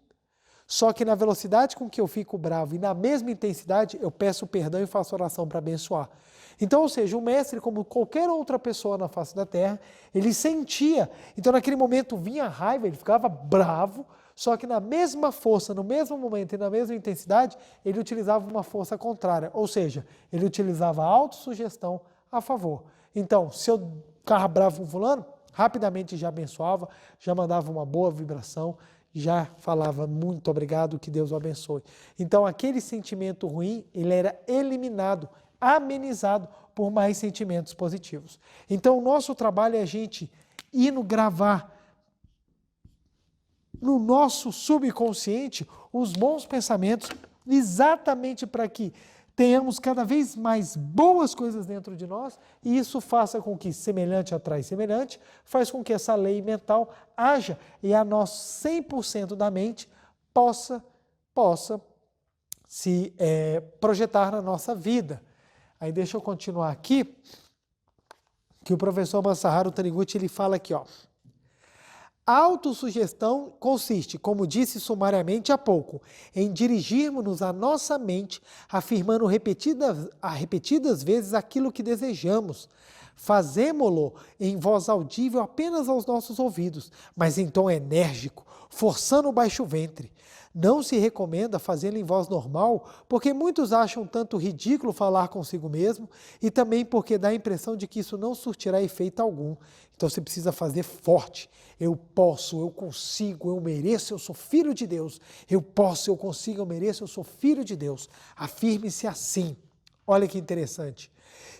A: Só que na velocidade com que eu fico bravo e na mesma intensidade, eu peço perdão e faço oração para abençoar. Então, ou seja, o mestre, como qualquer outra pessoa na face da terra, ele sentia. Então, naquele momento vinha a raiva, ele ficava bravo, só que na mesma força, no mesmo momento e na mesma intensidade, ele utilizava uma força contrária. Ou seja, ele utilizava a autossugestão a favor. Então, se eu ficava bravo com fulano, rapidamente já abençoava, já mandava uma boa vibração, já falava muito obrigado, que Deus o abençoe. Então, aquele sentimento ruim, ele era eliminado, amenizado por mais sentimentos positivos. Então, o nosso trabalho é a gente ir no gravar no nosso subconsciente os bons pensamentos, exatamente para que tenhamos cada vez mais boas coisas dentro de nós e isso faça com que semelhante atrai semelhante, faz com que essa lei mental haja e a nosso 100% da mente possa se projetar na nossa vida. Aí deixa eu continuar aqui, que o professor Masaharu Taniguchi ele fala aqui, ó. A autossugestão consiste, como disse sumariamente há pouco, em dirigirmos-nos à nossa mente, afirmando repetidas vezes aquilo que desejamos. Fazemo-lo em voz audível apenas aos nossos ouvidos, mas em tom enérgico, forçando o baixo ventre. Não se recomenda fazê-lo em voz normal, porque muitos acham tanto ridículo falar consigo mesmo e também porque dá a impressão de que isso não surtirá efeito algum. Então você precisa fazer forte. Eu posso, eu consigo, eu mereço, eu sou filho de Deus. Eu posso, eu consigo, eu mereço, eu sou filho de Deus. Afirme-se assim. Olha que interessante.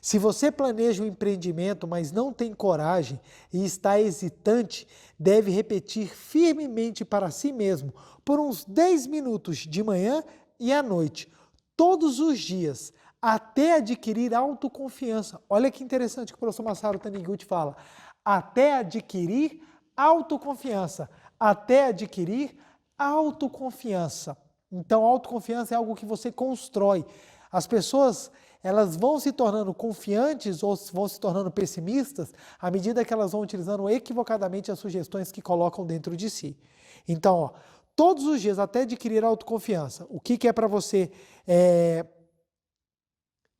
A: Se você planeja um empreendimento, mas não tem coragem e está hesitante, deve repetir firmemente para si mesmo, por uns 10 minutos de manhã e à noite, todos os dias, até adquirir autoconfiança. Olha que interessante que o professor Masaharu Taniguchi fala. Até adquirir autoconfiança. Até adquirir autoconfiança. Então, autoconfiança é algo que você constrói. As pessoas, elas vão se tornando confiantes ou vão se tornando pessimistas à medida que elas vão utilizando equivocadamente as sugestões que colocam dentro de si. Então, ó, todos os dias, até adquirir autoconfiança. O que é para você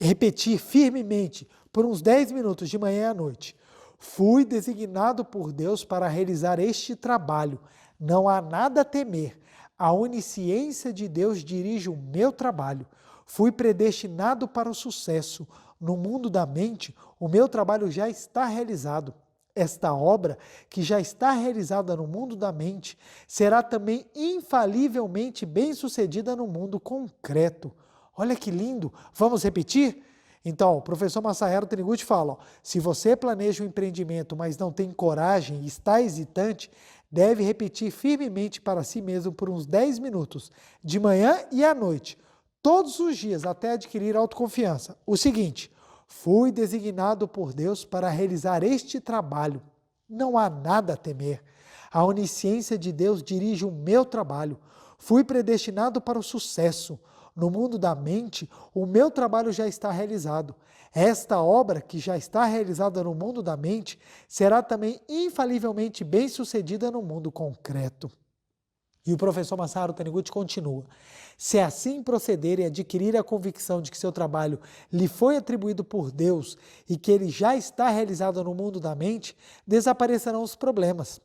A: repetir firmemente por uns 10 minutos de manhã e à noite? Fui designado por Deus para realizar este trabalho. Não há nada a temer. A onisciência de Deus dirige o meu trabalho. Fui predestinado para o sucesso. No mundo da mente, o meu trabalho já está realizado. Esta obra, que já está realizada no mundo da mente, será também infalivelmente bem-sucedida no mundo concreto. Olha que lindo! Vamos repetir? Então, o professor Masaharu Taniguchi fala, ó, se você planeja um empreendimento, mas não tem coragem e está hesitante, deve repetir firmemente para si mesmo por uns 10 minutos, de manhã e à noite, todos os dias, até adquirir autoconfiança. O seguinte, fui designado por Deus para realizar este trabalho. Não há nada a temer. A onisciência de Deus dirige o meu trabalho. Fui predestinado para o sucesso. No mundo da mente, o meu trabalho já está realizado. Esta obra, que já está realizada no mundo da mente, será também infalivelmente bem-sucedida no mundo concreto. E o professor Masaru Taniguchi continua: se assim proceder e adquirir a convicção de que seu trabalho lhe foi atribuído por Deus e que ele já está realizado no mundo da mente, desaparecerão os problemas.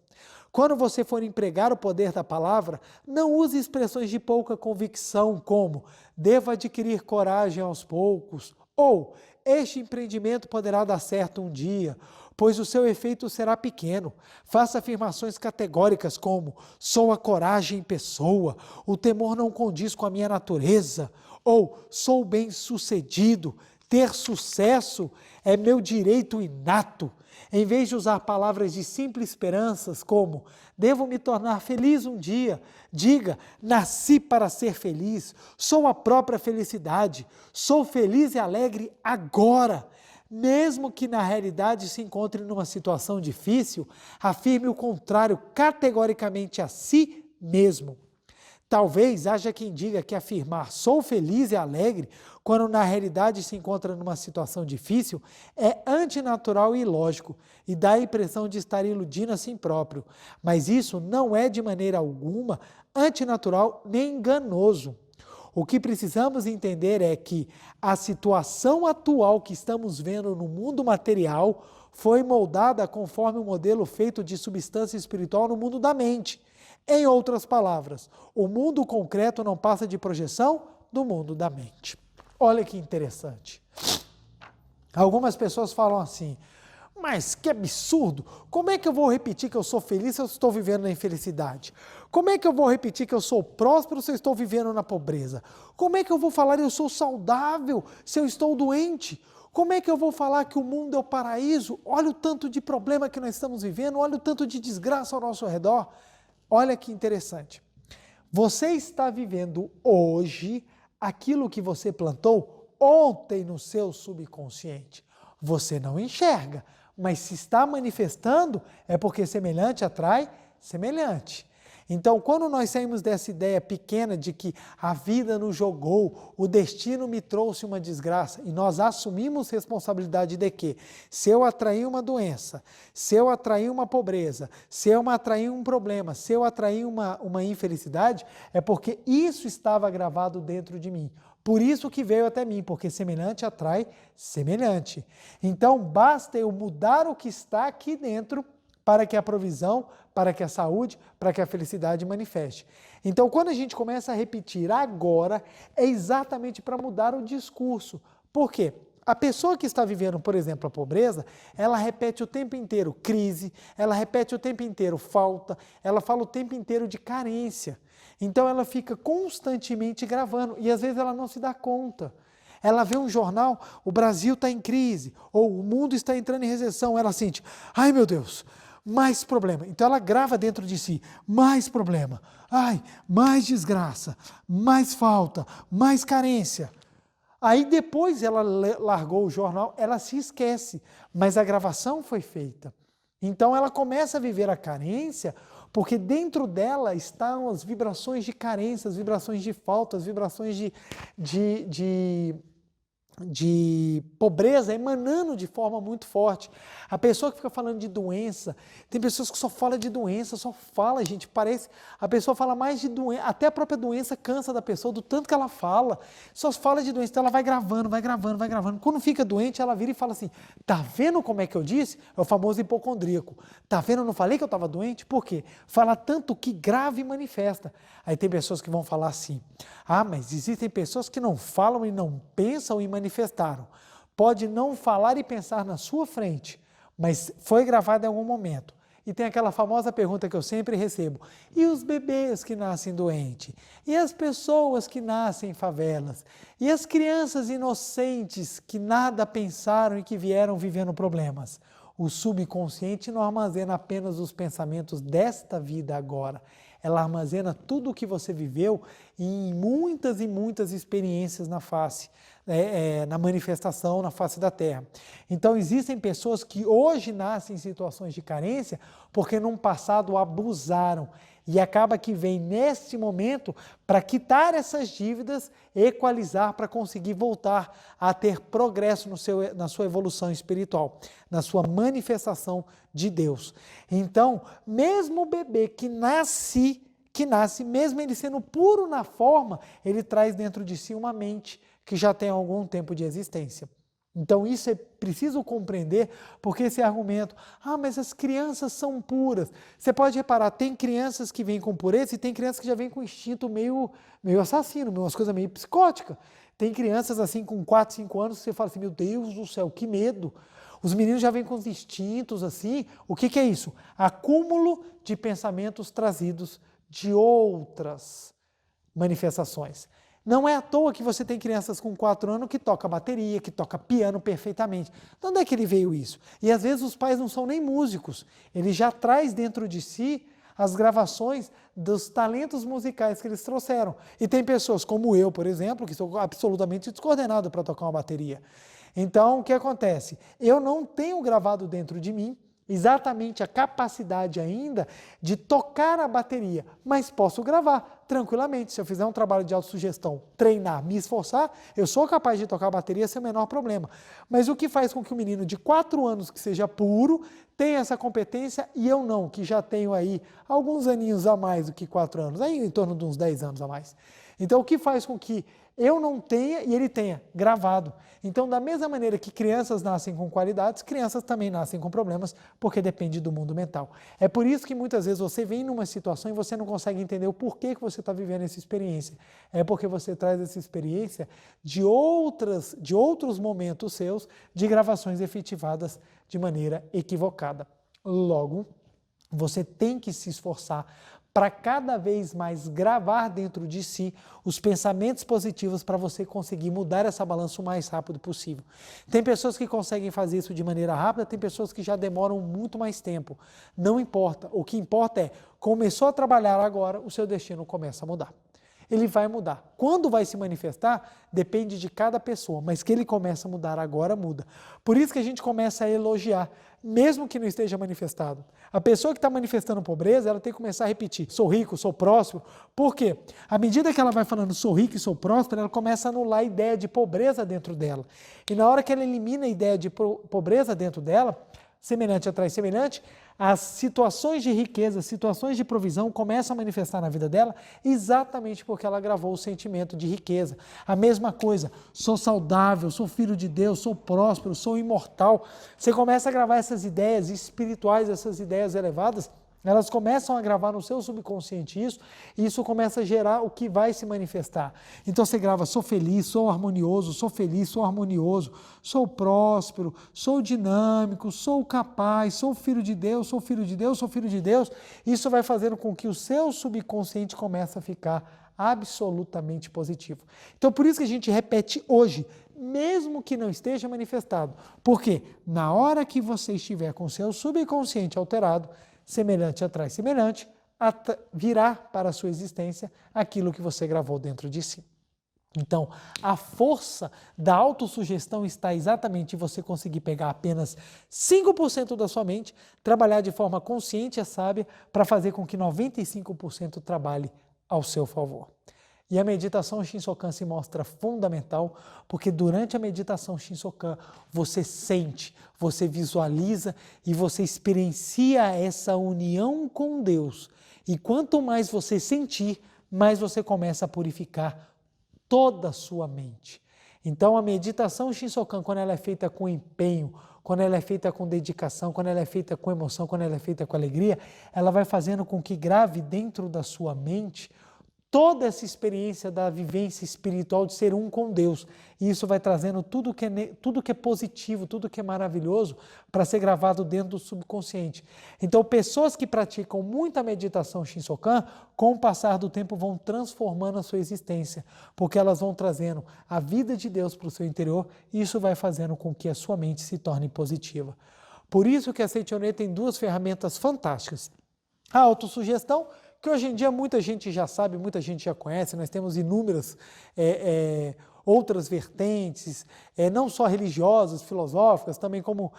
A: Quando você for empregar o poder da palavra, não use expressões de pouca convicção como devo adquirir coragem aos poucos ou este empreendimento poderá dar certo um dia, pois o seu efeito será pequeno. Faça afirmações categóricas como sou a coragem em pessoa, o temor não condiz com a minha natureza, ou sou bem-sucedido, ter sucesso é meu direito inato. Em vez de usar palavras de simples esperanças como devo me tornar feliz um dia, diga nasci para ser feliz, sou a própria felicidade, sou feliz e alegre agora. Mesmo que na realidade se encontre numa situação difícil, afirme o contrário categoricamente a si mesmo. Talvez haja quem diga que afirmar sou feliz e alegre, quando na realidade se encontra numa situação difícil, é antinatural e ilógico e dá a impressão de estar iludindo a si próprio. Mas isso não é de maneira alguma antinatural nem enganoso. O que precisamos entender é que a situação atual que estamos vendo no mundo material foi moldada conforme o modelo feito de substância espiritual no mundo da mente. Em outras palavras, o mundo concreto não passa de projeção do mundo da mente. Olha que interessante. Algumas pessoas falam assim, mas que absurdo, como é que eu vou repetir que eu sou feliz se eu estou vivendo na infelicidade? Como é que eu vou repetir que eu sou próspero se eu estou vivendo na pobreza? Como é que eu vou falar que eu sou saudável se eu estou doente? Como é que eu vou falar que o mundo é o paraíso? Olha o tanto de problema que nós estamos vivendo, olha o tanto de desgraça ao nosso redor. Olha que interessante. Você está vivendo hoje aquilo que você plantou ontem no seu subconsciente. Você não enxerga, mas se está manifestando é porque semelhante atrai semelhante. Então, quando nós saímos dessa ideia pequena de que a vida nos jogou, o destino me trouxe uma desgraça, e nós assumimos responsabilidade de que, se eu atrair uma doença, se eu atrair uma pobreza, se eu atrair um problema, se eu atrair uma infelicidade, é porque isso estava gravado dentro de mim. Por isso que veio até mim, porque semelhante atrai semelhante. Então, basta eu mudar o que está aqui dentro para que a provisão, para que a saúde, para que a felicidade manifeste. Então, quando a gente começa a repetir agora, é exatamente para mudar o discurso. Por quê? A pessoa que está vivendo, por exemplo, a pobreza, ela repete o tempo inteiro crise, ela repete o tempo inteiro falta, ela fala o tempo inteiro de carência. Então, ela fica constantemente gravando e às vezes ela não se dá conta. Ela vê um jornal, o Brasil está em crise, ou o mundo está entrando em recessão, ela sente, ai meu Deus, mais problema. Então ela grava dentro de si, mais problema, ai, mais desgraça, mais falta, mais carência. Aí depois ela largou o jornal, ela se esquece, mas a gravação foi feita. Então ela começa a viver a carência, porque dentro dela estão as vibrações de carência, as vibrações de falta, as vibrações de pobreza emanando de forma muito forte. A pessoa que fica falando de doença, tem pessoas que só falam de doença, só fala, gente, parece, a pessoa fala mais de doença, até a própria doença cansa da pessoa, do tanto que ela fala, só fala de doença, então ela vai gravando, vai gravando, vai gravando. Quando fica doente, ela vira e fala assim, tá vendo como é que eu disse? É o famoso hipocondríaco. Tá vendo, eu não falei que eu estava doente? Por quê? Fala tanto que grava e manifesta. Aí tem pessoas que vão falar assim, mas existem pessoas que não falam e não pensam e manifestaram. Pode não falar e pensar na sua frente, mas foi gravado em algum momento. E tem aquela famosa pergunta que eu sempre recebo, e os bebês que nascem doentes? E as pessoas que nascem em favelas? E as crianças inocentes que nada pensaram e que vieram vivendo problemas? O subconsciente não armazena apenas os pensamentos desta vida agora, ela armazena tudo o que você viveu em muitas e muitas experiências na face, na manifestação, na face da Terra. Então existem pessoas que hoje nascem em situações de carência porque num passado abusaram e acaba que vem neste momento para quitar essas dívidas, equalizar para conseguir voltar a ter progresso na sua evolução espiritual, na sua manifestação de Deus. Então, mesmo o bebê que nasce que nasce, mesmo ele sendo puro na forma, ele traz dentro de si uma mente que já tem algum tempo de existência. Então isso é preciso compreender, porque esse argumento, mas as crianças são puras. Você pode reparar, tem crianças que vêm com pureza e tem crianças que já vêm com instinto meio assassino, umas coisas meio psicóticas. Tem crianças assim com 4, 5 anos que você fala assim, meu Deus do céu, que medo. Os meninos já vêm com os instintos assim. O que é isso? Acúmulo de pensamentos trazidos de outras manifestações. Não é à toa que você tem crianças com 4 anos que toca bateria, que toca piano perfeitamente. De onde é que ele veio isso? E às vezes os pais não são nem músicos. Ele já traz dentro de si as gravações dos talentos musicais que eles trouxeram. E tem pessoas como eu, por exemplo, que sou absolutamente descoordenado para tocar uma bateria. Então, o que acontece? Eu não tenho gravado dentro de mim exatamente a capacidade ainda de tocar a bateria, mas posso gravar tranquilamente. Se eu fizer um trabalho de autossugestão, treinar, me esforçar, eu sou capaz de tocar a bateria sem o menor problema. Mas o que faz com que o menino de 4 anos que seja puro tenha essa competência e eu não, que já tenho aí alguns aninhos a mais do que 4 anos, aí em torno de uns 10 anos a mais. Então, o que faz com que eu não tenha e ele tenha gravado? Então, da mesma maneira que crianças nascem com qualidades, crianças também nascem com problemas, porque depende do mundo mental. É por isso que muitas vezes você vem numa situação e você não consegue entender o porquê que você está vivendo essa experiência. É porque você traz essa experiência de outros momentos seus, de gravações efetivadas de maneira equivocada. Logo, você tem que se esforçar para cada vez mais gravar dentro de si os pensamentos positivos para você conseguir mudar essa balança o mais rápido possível. Tem pessoas que conseguem fazer isso de maneira rápida, tem pessoas que já demoram muito mais tempo. Não importa, o que importa é, começou a trabalhar agora, o seu destino começa a mudar. Ele vai mudar. Quando vai se manifestar, depende de cada pessoa, mas que ele começa a mudar agora, muda. Por isso que a gente começa a elogiar, mesmo que não esteja manifestado. A pessoa que está manifestando pobreza, ela tem que começar a repetir, sou rico, sou próspero. Por quê? À medida que ela vai falando sou rico e sou próspero, ela começa a anular a ideia de pobreza dentro dela. E na hora que ela elimina a ideia de pobreza dentro dela, semelhante atrai semelhante, as situações de riqueza, situações de provisão começam a manifestar na vida dela exatamente porque ela gravou o sentimento de riqueza. A mesma coisa, sou saudável, sou filho de Deus, sou próspero, sou imortal. Você começa a gravar essas ideias espirituais, essas ideias elevadas, elas começam a gravar no seu subconsciente isso, e isso começa a gerar o que vai se manifestar. Então você grava, sou feliz, sou harmonioso, sou feliz, sou harmonioso, sou próspero, sou dinâmico, sou capaz, sou filho de Deus, sou filho de Deus, sou filho de Deus. Isso vai fazendo com que o seu subconsciente comece a ficar absolutamente positivo. Então por isso que a gente repete hoje, mesmo que não esteja manifestado. Porque na hora que você estiver com o seu subconsciente alterado, semelhante atrai semelhante, virá para a sua existência aquilo que você gravou dentro de si. Então, a força da autossugestão está exatamente em você conseguir pegar apenas 5% da sua mente, trabalhar de forma consciente e sábia para fazer com que 95% trabalhe ao seu favor. E a meditação Shinsokan se mostra fundamental, porque durante a meditação Shinsokan você sente, você visualiza e você experiencia essa união com Deus. E quanto mais você sentir, mais você começa a purificar toda a sua mente. Então a meditação Shinsokan, quando ela é feita com empenho, quando ela é feita com dedicação, quando ela é feita com emoção, quando ela é feita com alegria, ela vai fazendo com que grave dentro da sua mente toda essa experiência da vivência espiritual de ser um com Deus. E isso vai trazendo tudo que é positivo, tudo que é maravilhoso para ser gravado dentro do subconsciente. Então, pessoas que praticam muita meditação Shinsokan, com o passar do tempo vão transformando a sua existência, porque elas vão trazendo a vida de Deus para o seu interior e isso vai fazendo com que a sua mente se torne positiva. Por isso que a Seitonê tem 2 ferramentas fantásticas. A autossugestão, que hoje em dia muita gente já sabe, muita gente já conhece, nós temos inúmeras outras vertentes, não só religiosas, filosóficas, também como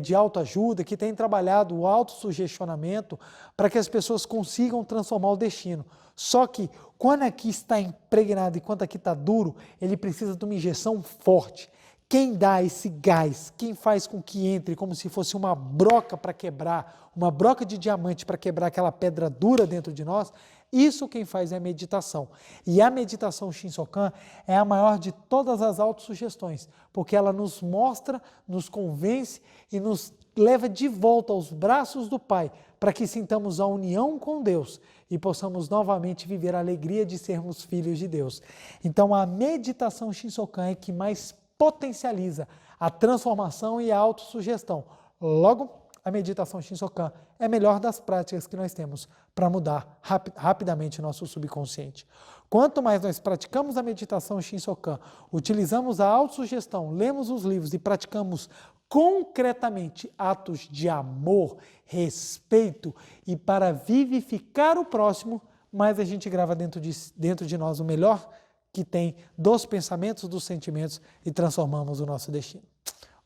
A: de autoajuda, que têm trabalhado o autossugestionamento para que as pessoas consigam transformar o destino. Só que quando aqui está impregnado e quando aqui está duro, ele precisa de uma injeção forte. Quem dá esse gás, quem faz com que entre como se fosse uma broca para quebrar, uma broca de diamante para quebrar aquela pedra dura dentro de nós, Isso quem faz é a meditação. E a meditação Shinsokan é a maior de todas as autossugestões, porque ela nos mostra, nos convence e nos leva de volta aos braços do Pai, para que sintamos a união com Deus e possamos novamente viver a alegria de sermos filhos de Deus. Então a meditação Shinsokan é que mais potencializa a transformação e a autossugestão. Logo, a meditação Shinsokan é a melhor das práticas que nós temos para mudar rapidamente o nosso subconsciente. Quanto mais nós praticamos a meditação Shinsokan, utilizamos a autossugestão, lemos os livros e praticamos concretamente atos de amor, respeito e para vivificar o próximo, mais a gente grava dentro de nós o melhor que tem dos pensamentos, dos sentimentos e transformamos o nosso destino.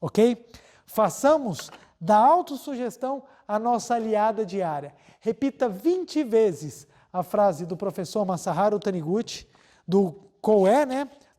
A: Ok? Façamos da autossugestão a nossa aliada diária. Repita 20 vezes a frase do professor Masaharu Taniguchi, do Koue,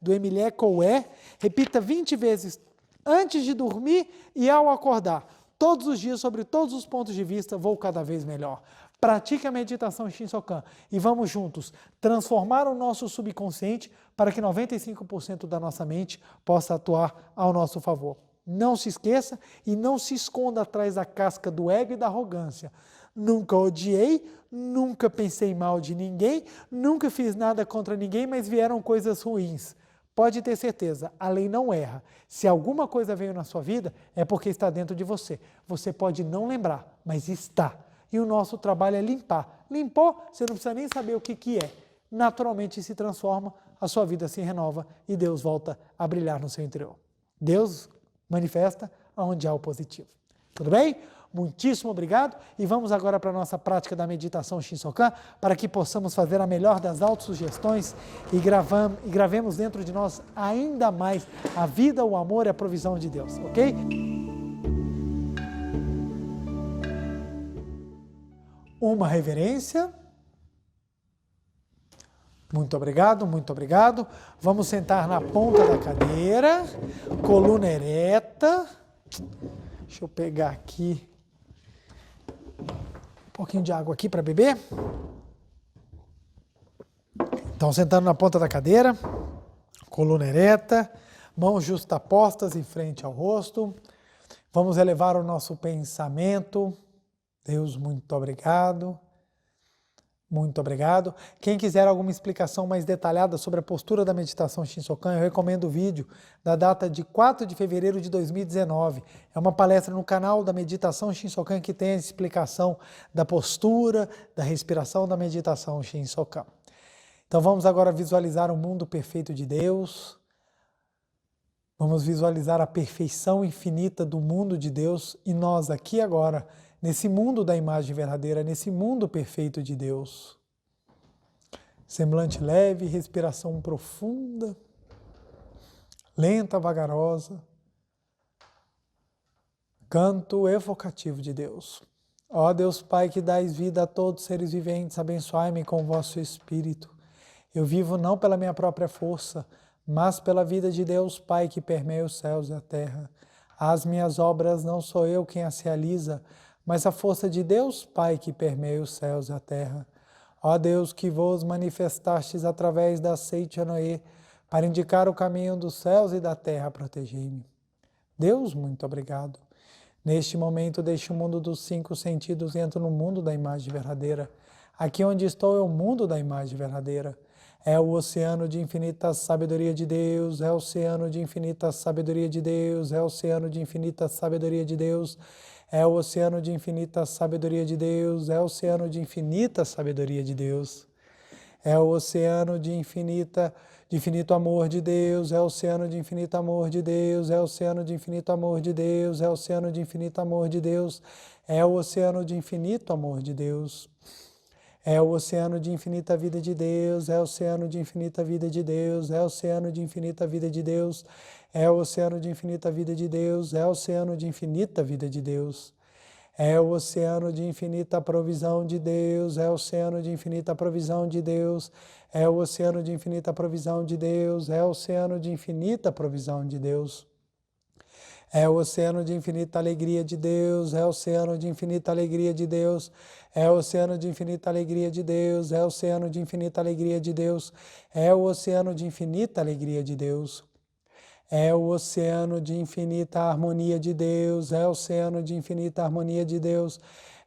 A: do Emilie Koue. Repita 20 vezes antes de dormir e ao acordar. Todos os dias, sobre todos os pontos de vista, vou cada vez melhor. Pratique a meditação Shinsokan e vamos juntos transformar o nosso subconsciente para que 95% da nossa mente possa atuar ao nosso favor. Não se esqueça e não se esconda atrás da casca do ego e da arrogância. Nunca odiei, nunca pensei mal de ninguém, nunca fiz nada contra ninguém, mas vieram coisas ruins. Pode ter certeza, a lei não erra. Se alguma coisa veio na sua vida, é porque está dentro de você. Você pode não lembrar, mas está. E o nosso trabalho é limpar. Limpou, você não precisa nem saber o que é. Naturalmente se transforma, a sua vida se renova e Deus volta a brilhar no seu interior. Deus manifesta onde há o positivo. Tudo bem? Muitíssimo obrigado e vamos agora para a nossa prática da meditação Shinsokan para que possamos fazer a melhor das autossugestões e gravemos dentro de nós ainda mais a vida, o amor e a provisão de Deus, ok? Uma reverência. Muito obrigado, muito obrigado. Vamos sentar na ponta da cadeira, coluna ereta. Deixa eu pegar aqui um pouquinho de água aqui para beber. Então, sentando na ponta da cadeira, coluna ereta, mãos justapostas em frente ao rosto. Vamos elevar o nosso pensamento. Deus, muito obrigado. Muito obrigado. Quem quiser alguma explicação mais detalhada sobre a postura da meditação Shinsokan, eu recomendo o vídeo da data de 4 de fevereiro de 2019. É uma palestra no canal da Meditação Shinsokan que tem a explicação da postura, da respiração da meditação Shinsokan. Então vamos agora visualizar o mundo perfeito de Deus. Vamos visualizar a perfeição infinita do mundo de Deus e nós aqui agora, nesse mundo da imagem verdadeira, nesse mundo perfeito de Deus. Semblante leve, respiração profunda, lenta, vagarosa. Canto evocativo de Deus. Ó Deus Pai, que dais vida a todos os seres viventes, abençoai-me com o vosso Espírito. Eu vivo não pela minha própria força, mas pela vida de Deus Pai que permeia os céus e a terra. As minhas obras não sou eu quem as realiza, mas a força de Deus Pai que permeia os céus e a terra. Ó Deus, que vos manifestastes através da seite a Noé, para indicar o caminho dos céus e da terra, protegei-me. Deus, muito obrigado. Neste momento, deixo o mundo dos 5 sentidos e entro no mundo da imagem verdadeira. Aqui onde estou é o mundo da imagem verdadeira. É o oceano de infinita sabedoria de Deus, é o oceano de infinita sabedoria de Deus, é o oceano de infinita sabedoria de Deus, é o oceano de infinita sabedoria de Deus, é o oceano de infinita sabedoria de Deus, é o oceano de infinito amor de Deus, é o oceano de infinito amor de Deus, é o oceano de infinito amor de Deus, é o oceano de infinito amor de Deus, é o oceano de infinito amor de Deus. É o oceano de infinita vida de Deus, é o oceano de infinita vida de Deus, é o oceano de infinita vida de Deus, é o oceano de infinita vida de Deus, é o oceano de infinita vida de Deus, é o oceano de infinita provisão de Deus, é o oceano de infinita provisão de Deus, é o oceano de infinita provisão de Deus, é o oceano de infinita provisão de Deus. É o oceano de infinita alegria de Deus, é o oceano de infinita alegria de Deus, é o oceano de infinita alegria de Deus, é o oceano de infinita alegria de Deus, é o oceano de infinita alegria de Deus. É o oceano de infinita harmonia de Deus, é o oceano de infinita harmonia de Deus,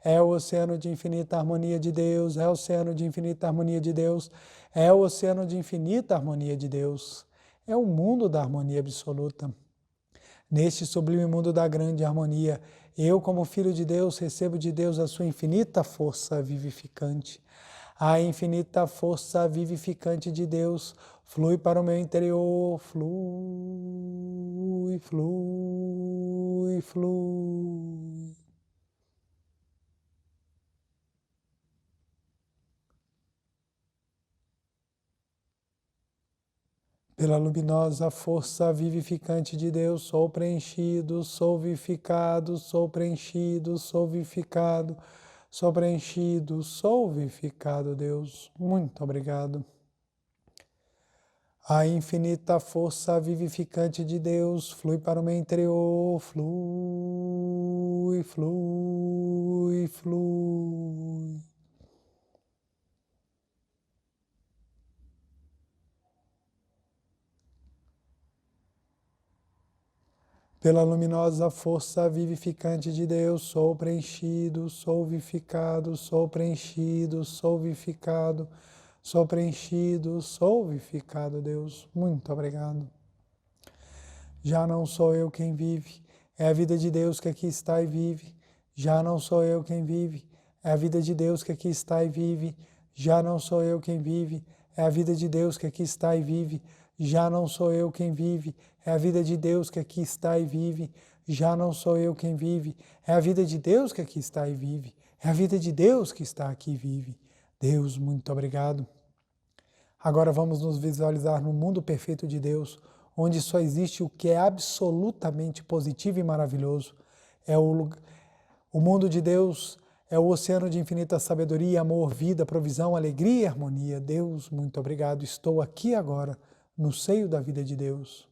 A: é o oceano de infinita harmonia de Deus, é o oceano de infinita harmonia de Deus, é o oceano de infinita harmonia de Deus. É o mundo da harmonia absoluta. Neste sublime mundo da grande harmonia, eu, como filho de Deus, recebo de Deus a sua infinita força vivificante. A infinita força vivificante de Deus flui para o meu interior, flui, flui, flui. Pela luminosa força vivificante de Deus, sou preenchido, sou vivificado, sou preenchido, sou vivificado, sou preenchido, sou vivificado, Deus. Muito obrigado. A infinita força vivificante de Deus flui para o meu interior, flui, flui, flui. Pela luminosa força vivificante de Deus, sou preenchido, sou vivificado, sou preenchido, sou vivificado, sou preenchido, sou vivificado, Deus. Muito obrigado. Já não sou eu quem vive, é a vida de Deus que aqui está e vive. Já não sou eu quem vive, é a vida de Deus que aqui está e vive. Já não sou eu quem vive, é a vida de Deus que aqui está e vive. Já não sou eu quem vive, é a vida de Deus que aqui está e vive. Já não sou eu quem vive, é a vida de Deus que aqui está e vive. É a vida de Deus que está aqui e vive. Deus, muito obrigado. Agora vamos nos visualizar no mundo perfeito de Deus, onde só existe o que é absolutamente positivo e maravilhoso. O mundo de Deus é o oceano de infinita sabedoria, amor, vida, provisão, alegria e harmonia. Deus, muito obrigado. Estou aqui agora, no seio da vida de Deus.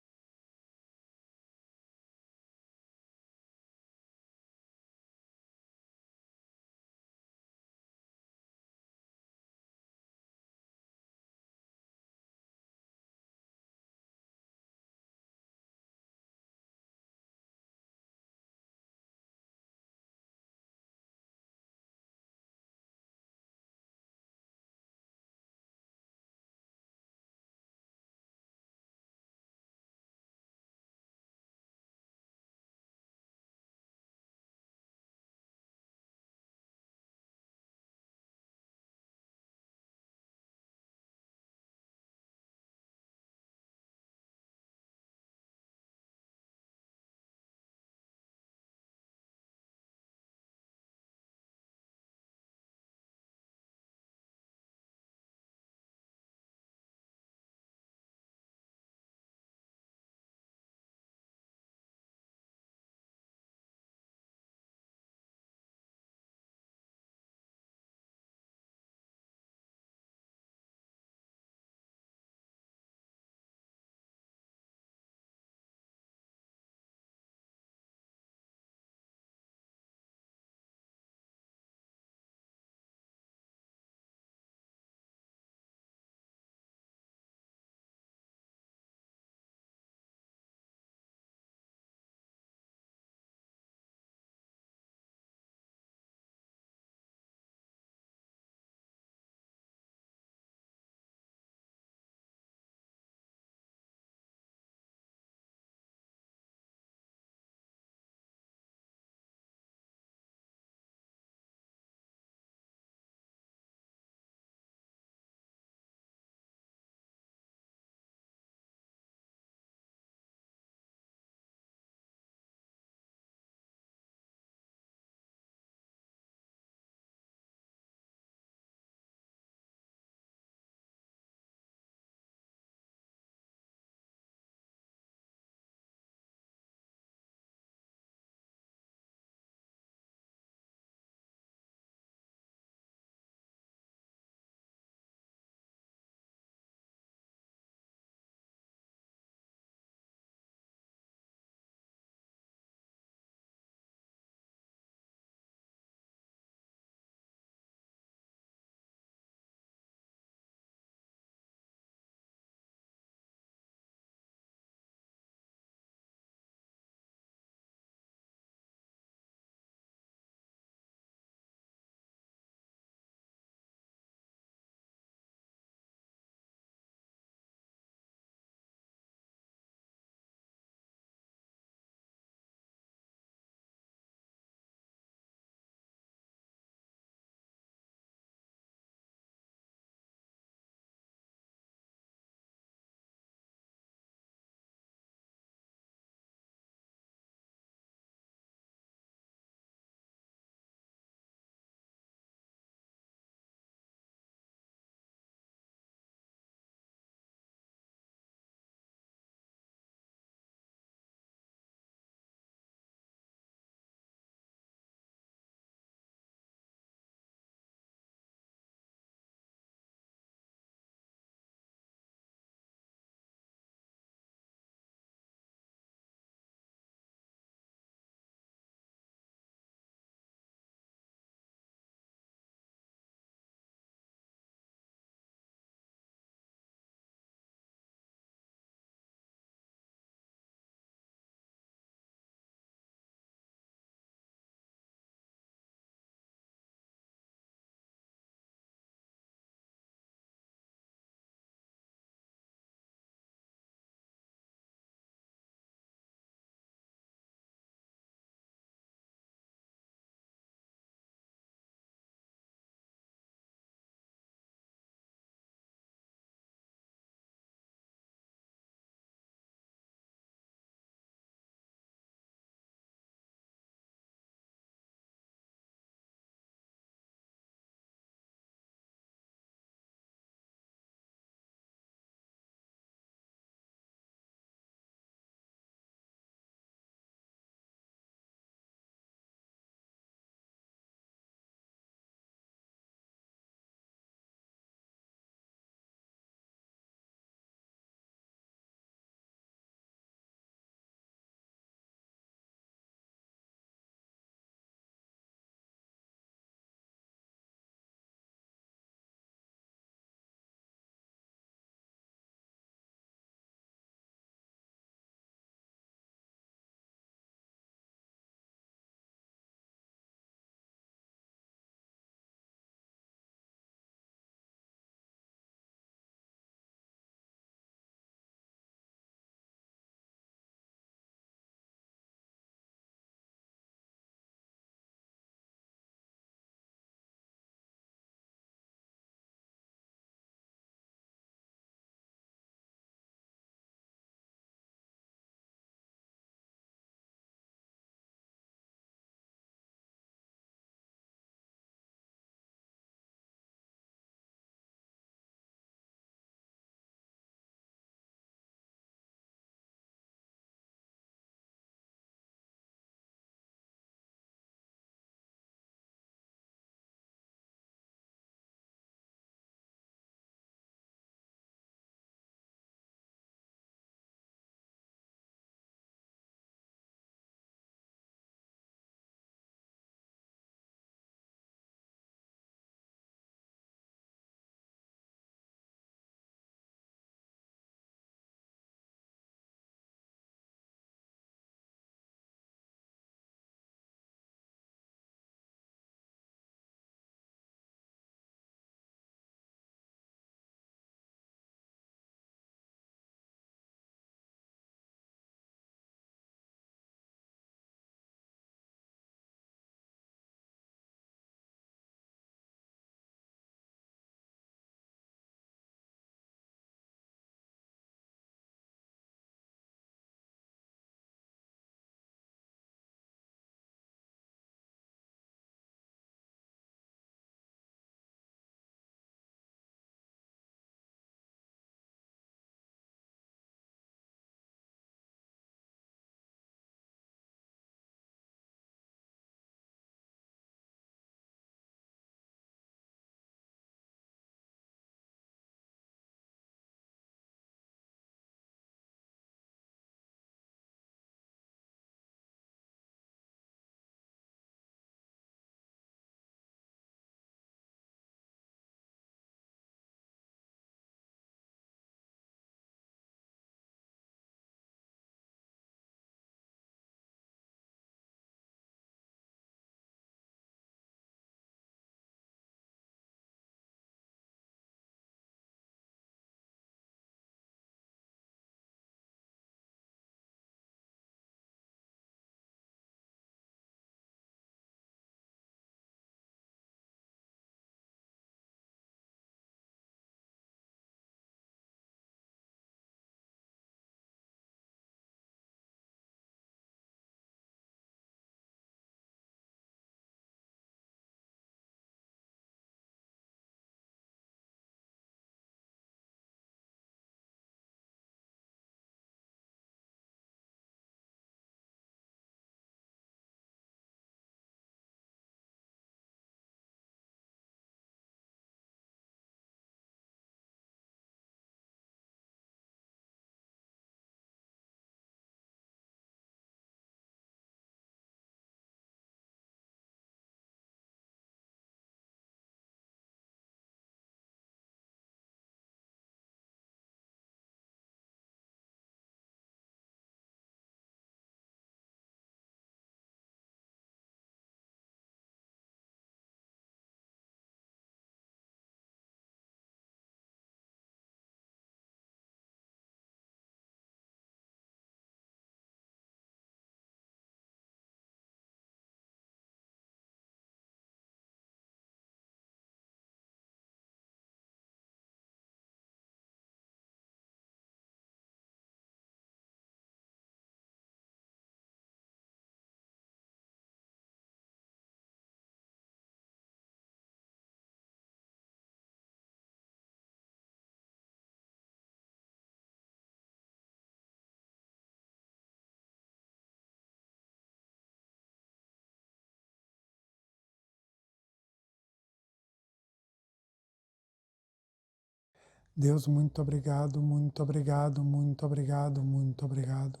A: Deus, muito obrigado, muito obrigado, muito obrigado, muito obrigado.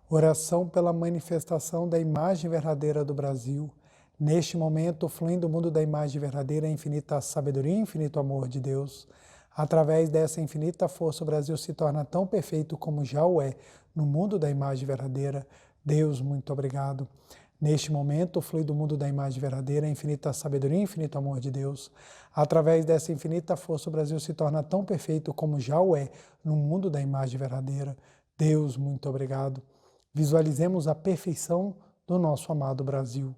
A: Oração pela manifestação da imagem verdadeira do Brasil. Neste momento, fluindo o mundo da imagem verdadeira, a infinita sabedoria e infinito amor de Deus. Através dessa infinita força, o Brasil se torna tão perfeito como já o é no mundo da imagem verdadeira. Deus, muito obrigado. Neste momento, flui do mundo da imagem verdadeira, a infinita sabedoria e infinito amor de Deus. Através dessa infinita força, o Brasil se torna tão perfeito como já o é no mundo da imagem verdadeira. Deus, muito obrigado. Visualizemos a perfeição do nosso amado Brasil.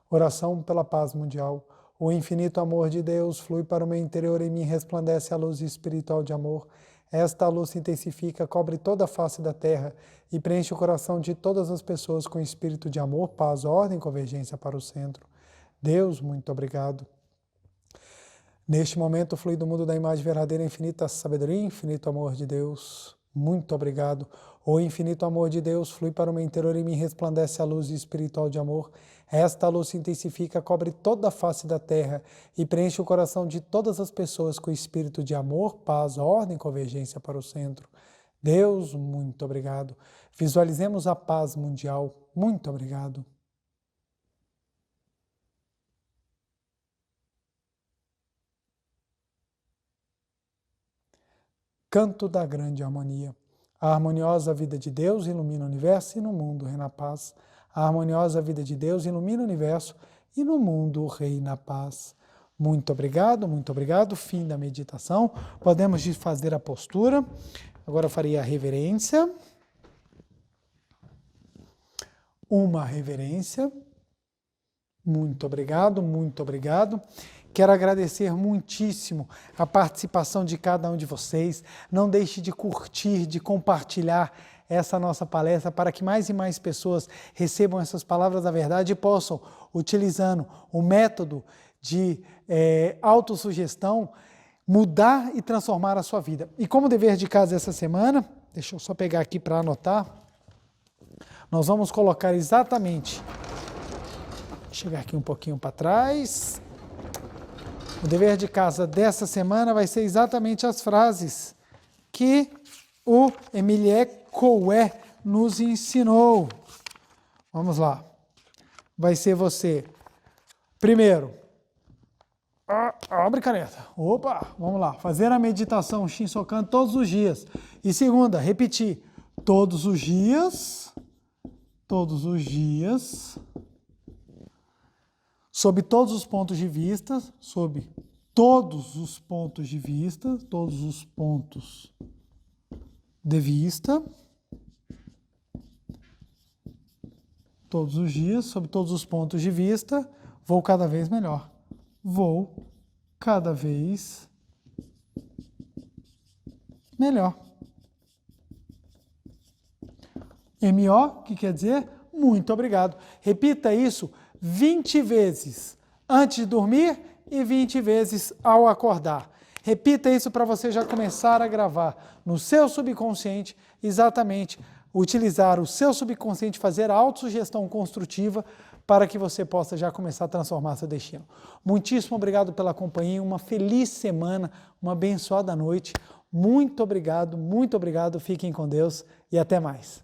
A: Oração pela paz mundial. O infinito amor de Deus flui para o meu interior e em mim resplandece a luz espiritual de amor. Esta luz se intensifica, cobre toda a face da terra e preenche o coração de todas as pessoas com espírito de amor, paz, ordem e convergência para o centro. Deus, muito obrigado. Neste momento, flui do mundo da imagem verdadeira, infinita sabedoria e infinito amor de Deus. Muito obrigado. O infinito amor de Deus flui para o meu interior e me resplandece a luz espiritual de amor. Esta luz se intensifica, cobre toda a face da terra e preenche o coração de todas as pessoas com espírito de amor, paz, ordem e convergência para o centro. Deus, muito obrigado. Visualizemos a paz mundial. Muito obrigado. Canto da grande harmonia. A harmoniosa vida de Deus ilumina o universo e no mundo reina a paz. A harmoniosa vida de Deus ilumina o universo e no mundo reina a paz. Muito obrigado, muito obrigado. Fim da meditação. Podemos fazer a postura. Agora eu faria a reverência. Uma reverência. Muito obrigado, muito obrigado. Quero agradecer muitíssimo a participação de cada um de vocês. Não deixe de curtir, de compartilhar essa nossa palestra para que mais e mais pessoas recebam essas palavras da verdade e possam, utilizando o método de autossugestão, mudar e transformar a sua vida. E como dever de casa essa semana, deixa eu só pegar aqui para anotar, nós vamos colocar exatamente, vou chegar aqui um pouquinho para trás. O dever de casa dessa semana vai ser exatamente as frases que o Emilie Coué nos ensinou. Vamos lá. Vai ser você. Primeiro, abre caneta. Opa, vamos lá. Fazer a meditação Shinsokan todos os dias. E segunda, repetir. Todos os dias, sob todos os pontos de vista, todos os dias, sob todos os pontos de vista, vou cada vez melhor. Vou cada vez melhor. MO, que quer dizer muito obrigado. Repita isso 20 vezes antes de dormir e 20 vezes ao acordar. Repita isso para você já começar a gravar no seu subconsciente, exatamente, utilizar o seu subconsciente, fazer a autossugestão construtiva para que você possa já começar a transformar seu destino. Muitíssimo obrigado pela companhia, uma feliz semana, uma abençoada noite. Muito obrigado, fiquem com Deus e até mais.